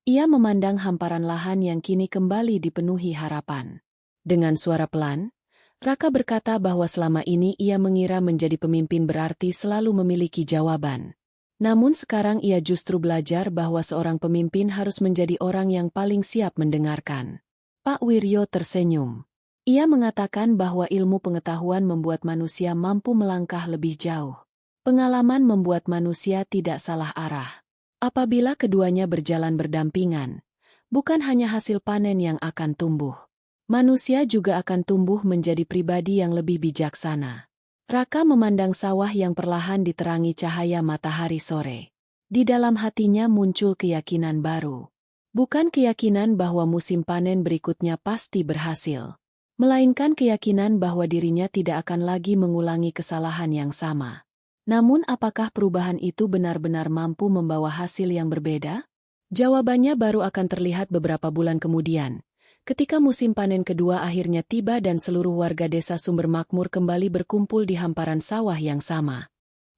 Ia memandang hamparan lahan yang kini kembali dipenuhi harapan. Dengan suara pelan, Raka berkata bahwa selama ini ia mengira menjadi pemimpin berarti selalu memiliki jawaban. Namun sekarang ia justru belajar bahwa seorang pemimpin harus menjadi orang yang paling siap mendengarkan. Pak Wiryo tersenyum. Ia mengatakan bahwa ilmu pengetahuan membuat manusia mampu melangkah lebih jauh. Pengalaman membuat manusia tidak salah arah. Apabila keduanya berjalan berdampingan, bukan hanya hasil panen yang akan tumbuh. Manusia juga akan tumbuh menjadi pribadi yang lebih bijaksana. Raka memandang sawah yang perlahan diterangi cahaya matahari sore. Di dalam hatinya muncul keyakinan baru. Bukan keyakinan bahwa musim panen berikutnya pasti berhasil, melainkan keyakinan bahwa dirinya tidak akan lagi mengulangi kesalahan yang sama. Namun apakah perubahan itu benar-benar mampu membawa hasil yang berbeda? Jawabannya baru akan terlihat beberapa bulan kemudian, ketika musim panen kedua akhirnya tiba dan seluruh warga desa Sumber Makmur kembali berkumpul di hamparan sawah yang sama.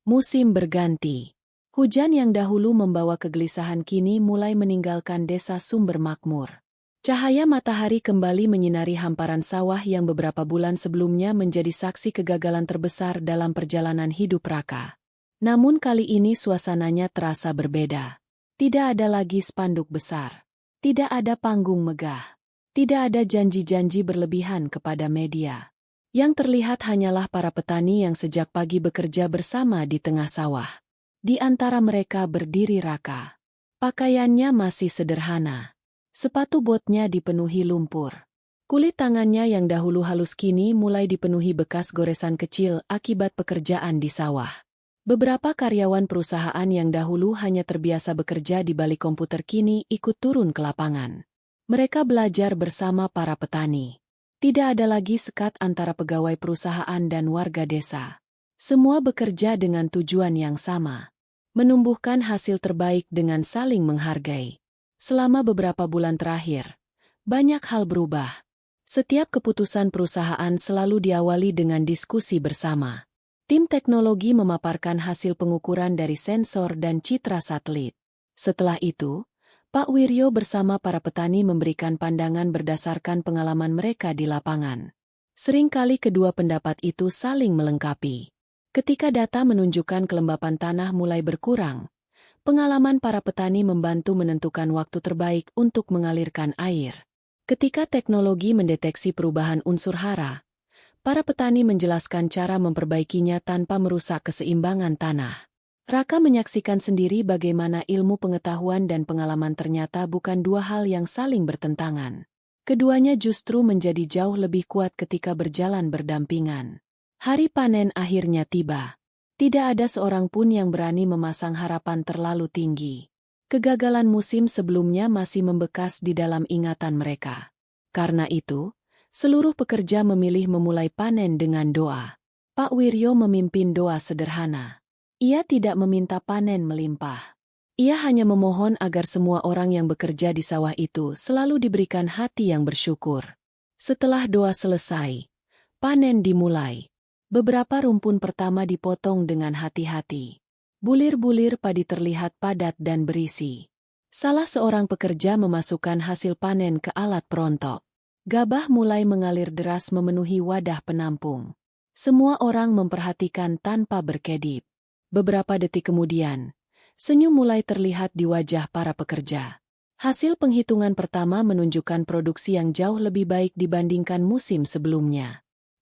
Musim berganti. Hujan yang dahulu membawa kegelisahan kini mulai meninggalkan desa Sumber Makmur. Cahaya matahari kembali menyinari hamparan sawah yang beberapa bulan sebelumnya menjadi saksi kegagalan terbesar dalam perjalanan hidup Raka. Namun kali ini suasananya terasa berbeda. Tidak ada lagi spanduk besar. Tidak ada panggung megah. Tidak ada janji-janji berlebihan kepada media. Yang terlihat hanyalah para petani yang sejak pagi bekerja bersama di tengah sawah. Di antara mereka berdiri Raka. Pakaiannya masih sederhana. Sepatu botnya dipenuhi lumpur. Kulit tangannya yang dahulu halus kini mulai dipenuhi bekas goresan kecil akibat pekerjaan di sawah. Beberapa karyawan perusahaan yang dahulu hanya terbiasa bekerja di balik komputer kini ikut turun ke lapangan. Mereka belajar bersama para petani. Tidak ada lagi sekat antara pegawai perusahaan dan warga desa. Semua bekerja dengan tujuan yang sama. Menumbuhkan hasil terbaik dengan saling menghargai. Selama beberapa bulan terakhir, banyak hal berubah. Setiap keputusan perusahaan selalu diawali dengan diskusi bersama. Tim teknologi memaparkan hasil pengukuran dari sensor dan citra satelit. Setelah itu, Pak Wiryo bersama para petani memberikan pandangan berdasarkan pengalaman mereka di lapangan. Seringkali kedua pendapat itu saling melengkapi. Ketika data menunjukkan kelembapan tanah mulai berkurang, pengalaman para petani membantu menentukan waktu terbaik untuk mengalirkan air. Ketika teknologi mendeteksi perubahan unsur hara, para petani menjelaskan cara memperbaikinya tanpa merusak keseimbangan tanah. Raka menyaksikan sendiri bagaimana ilmu pengetahuan dan pengalaman ternyata bukan dua hal yang saling bertentangan. Keduanya justru menjadi jauh lebih kuat ketika berjalan berdampingan. Hari panen akhirnya tiba. Tidak ada seorang pun yang berani memasang harapan terlalu tinggi. Kegagalan musim sebelumnya masih membekas di dalam ingatan mereka. Karena itu, seluruh pekerja memilih memulai panen dengan doa. Pak Wiryo memimpin doa sederhana. Ia tidak meminta panen melimpah. Ia hanya memohon agar semua orang yang bekerja di sawah itu selalu diberikan hati yang bersyukur. Setelah doa selesai, Panen dimulai. Beberapa rumpun pertama dipotong dengan hati-hati. Bulir-bulir padi terlihat padat dan berisi. Salah seorang pekerja memasukkan hasil panen ke alat perontok. Gabah mulai mengalir deras memenuhi wadah penampung. Semua orang memperhatikan tanpa berkedip. Beberapa detik kemudian, senyum mulai terlihat di wajah para pekerja. Hasil penghitungan pertama menunjukkan produksi yang jauh lebih baik dibandingkan musim sebelumnya.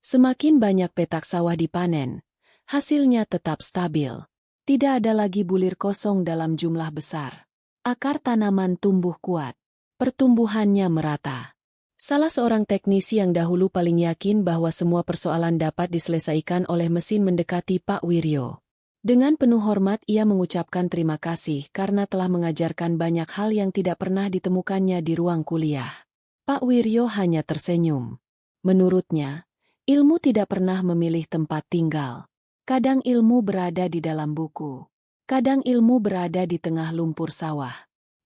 Semakin banyak petak sawah dipanen, hasilnya tetap stabil. Tidak ada lagi bulir kosong dalam jumlah besar. Akar tanaman tumbuh kuat. Pertumbuhannya merata. Salah seorang teknisi yang dahulu paling yakin bahwa semua persoalan dapat diselesaikan oleh mesin mendekati Pak Wiryo. Dengan penuh hormat ia mengucapkan terima kasih karena telah mengajarkan banyak hal yang tidak pernah ditemukannya di ruang kuliah. Pak Wiryo hanya tersenyum. Menurutnya, ilmu tidak pernah memilih tempat tinggal. Kadang ilmu berada di dalam buku. Kadang ilmu berada di tengah lumpur sawah.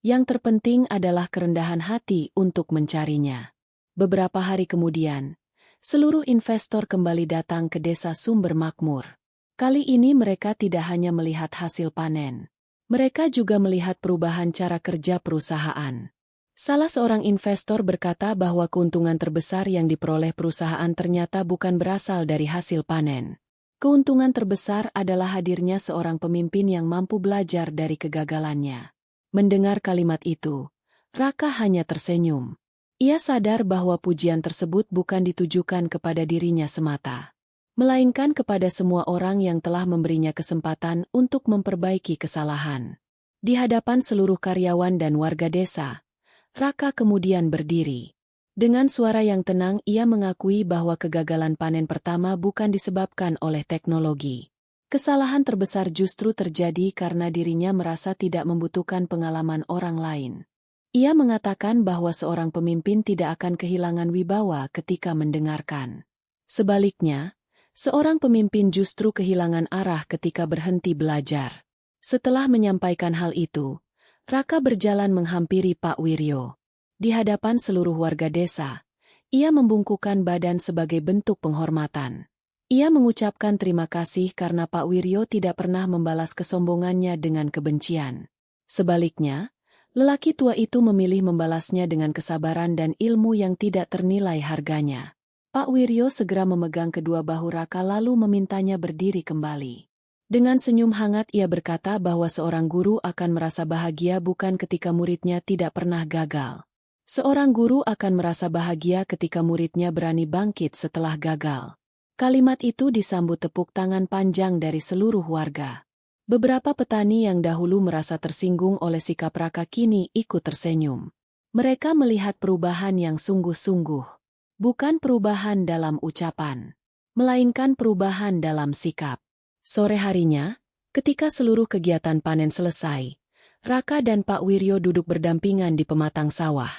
Yang terpenting adalah kerendahan hati untuk mencarinya. Beberapa hari kemudian, seluruh investor kembali datang ke desa Sumber Makmur. Kali ini mereka tidak hanya melihat hasil panen. Mereka juga melihat perubahan cara kerja perusahaan. Salah seorang investor berkata bahwa keuntungan terbesar yang diperoleh perusahaan ternyata bukan berasal dari hasil panen. Keuntungan terbesar adalah hadirnya seorang pemimpin yang mampu belajar dari kegagalannya. Mendengar kalimat itu, Raka hanya tersenyum. Ia sadar bahwa pujian tersebut bukan ditujukan kepada dirinya semata, melainkan kepada semua orang yang telah memberinya kesempatan untuk memperbaiki kesalahan. Di hadapan seluruh karyawan dan warga desa, Raka kemudian berdiri. Dengan suara yang tenang ia mengakui bahwa kegagalan panen pertama bukan disebabkan oleh teknologi. Kesalahan terbesar justru terjadi karena dirinya merasa tidak membutuhkan pengalaman orang lain. Ia mengatakan bahwa seorang pemimpin tidak akan kehilangan wibawa ketika mendengarkan. Sebaliknya, seorang pemimpin justru kehilangan arah ketika berhenti belajar. Setelah menyampaikan hal itu, Raka berjalan menghampiri Pak Wiryo. Di hadapan seluruh warga desa, ia membungkukkan badan sebagai bentuk penghormatan. Ia mengucapkan terima kasih karena Pak Wiryo tidak pernah membalas kesombongannya dengan kebencian. Sebaliknya, lelaki tua itu memilih membalasnya dengan kesabaran dan ilmu yang tidak ternilai harganya. Pak Wiryo segera memegang kedua bahu Raka lalu memintanya berdiri kembali. Dengan senyum hangat ia berkata bahwa seorang guru akan merasa bahagia bukan ketika muridnya tidak pernah gagal. Seorang guru akan merasa bahagia ketika muridnya berani bangkit setelah gagal. Kalimat itu disambut tepuk tangan panjang dari seluruh warga. Beberapa petani yang dahulu merasa tersinggung oleh sikap Raka kini ikut tersenyum. Mereka melihat perubahan yang sungguh-sungguh. Bukan perubahan dalam ucapan, melainkan perubahan dalam sikap. Sore harinya, ketika seluruh kegiatan panen selesai, Raka dan Pak Wiryo duduk berdampingan di pematang sawah.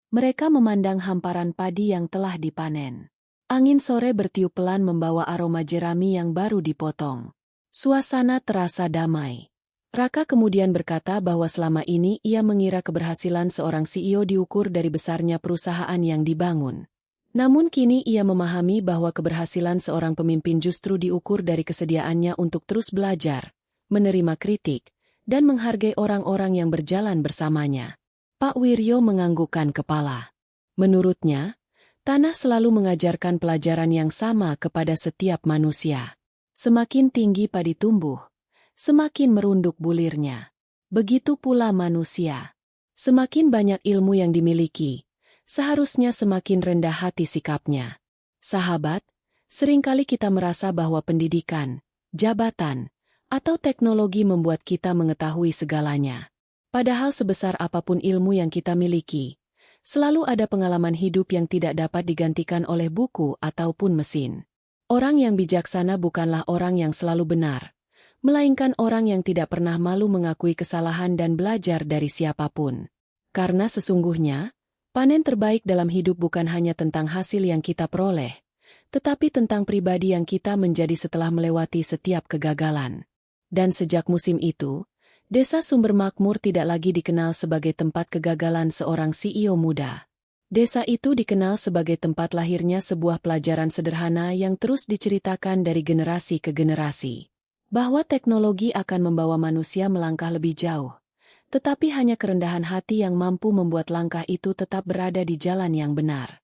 Mereka memandang hamparan padi yang telah dipanen. Angin sore bertiup pelan membawa aroma jerami yang baru dipotong. Suasana terasa damai. Raka kemudian berkata bahwa selama ini ia mengira keberhasilan seorang CEO diukur dari besarnya perusahaan yang dibangun. Namun kini ia memahami bahwa keberhasilan seorang pemimpin justru diukur dari kesediaannya untuk terus belajar, menerima kritik, dan menghargai orang-orang yang berjalan bersamanya. Pak Wiryo menganggukkan kepala. Menurutnya, tanah selalu mengajarkan pelajaran yang sama kepada setiap manusia. Semakin tinggi padi tumbuh, semakin merunduk bulirnya. Begitu pula manusia. Semakin banyak ilmu yang dimiliki, seharusnya semakin rendah hati sikapnya. Sahabat, seringkali kita merasa bahwa pendidikan, jabatan, atau teknologi membuat kita mengetahui segalanya. Padahal sebesar apapun ilmu yang kita miliki, selalu ada pengalaman hidup yang tidak dapat digantikan oleh buku ataupun mesin. Orang yang bijaksana bukanlah orang yang selalu benar, melainkan orang yang tidak pernah malu mengakui kesalahan dan belajar dari siapapun. Karena sesungguhnya, panen terbaik dalam hidup bukan hanya tentang hasil yang kita peroleh, tetapi tentang pribadi yang kita menjadi setelah melewati setiap kegagalan. Dan sejak musim itu, Desa Sumber Makmur tidak lagi dikenal sebagai tempat kegagalan seorang CEO muda. Desa itu dikenal sebagai tempat lahirnya sebuah pelajaran sederhana yang terus diceritakan dari generasi ke generasi. Bahwa teknologi akan membawa manusia melangkah lebih jauh. Tetapi hanya kerendahan hati yang mampu membuat langkah itu tetap berada di jalan yang benar.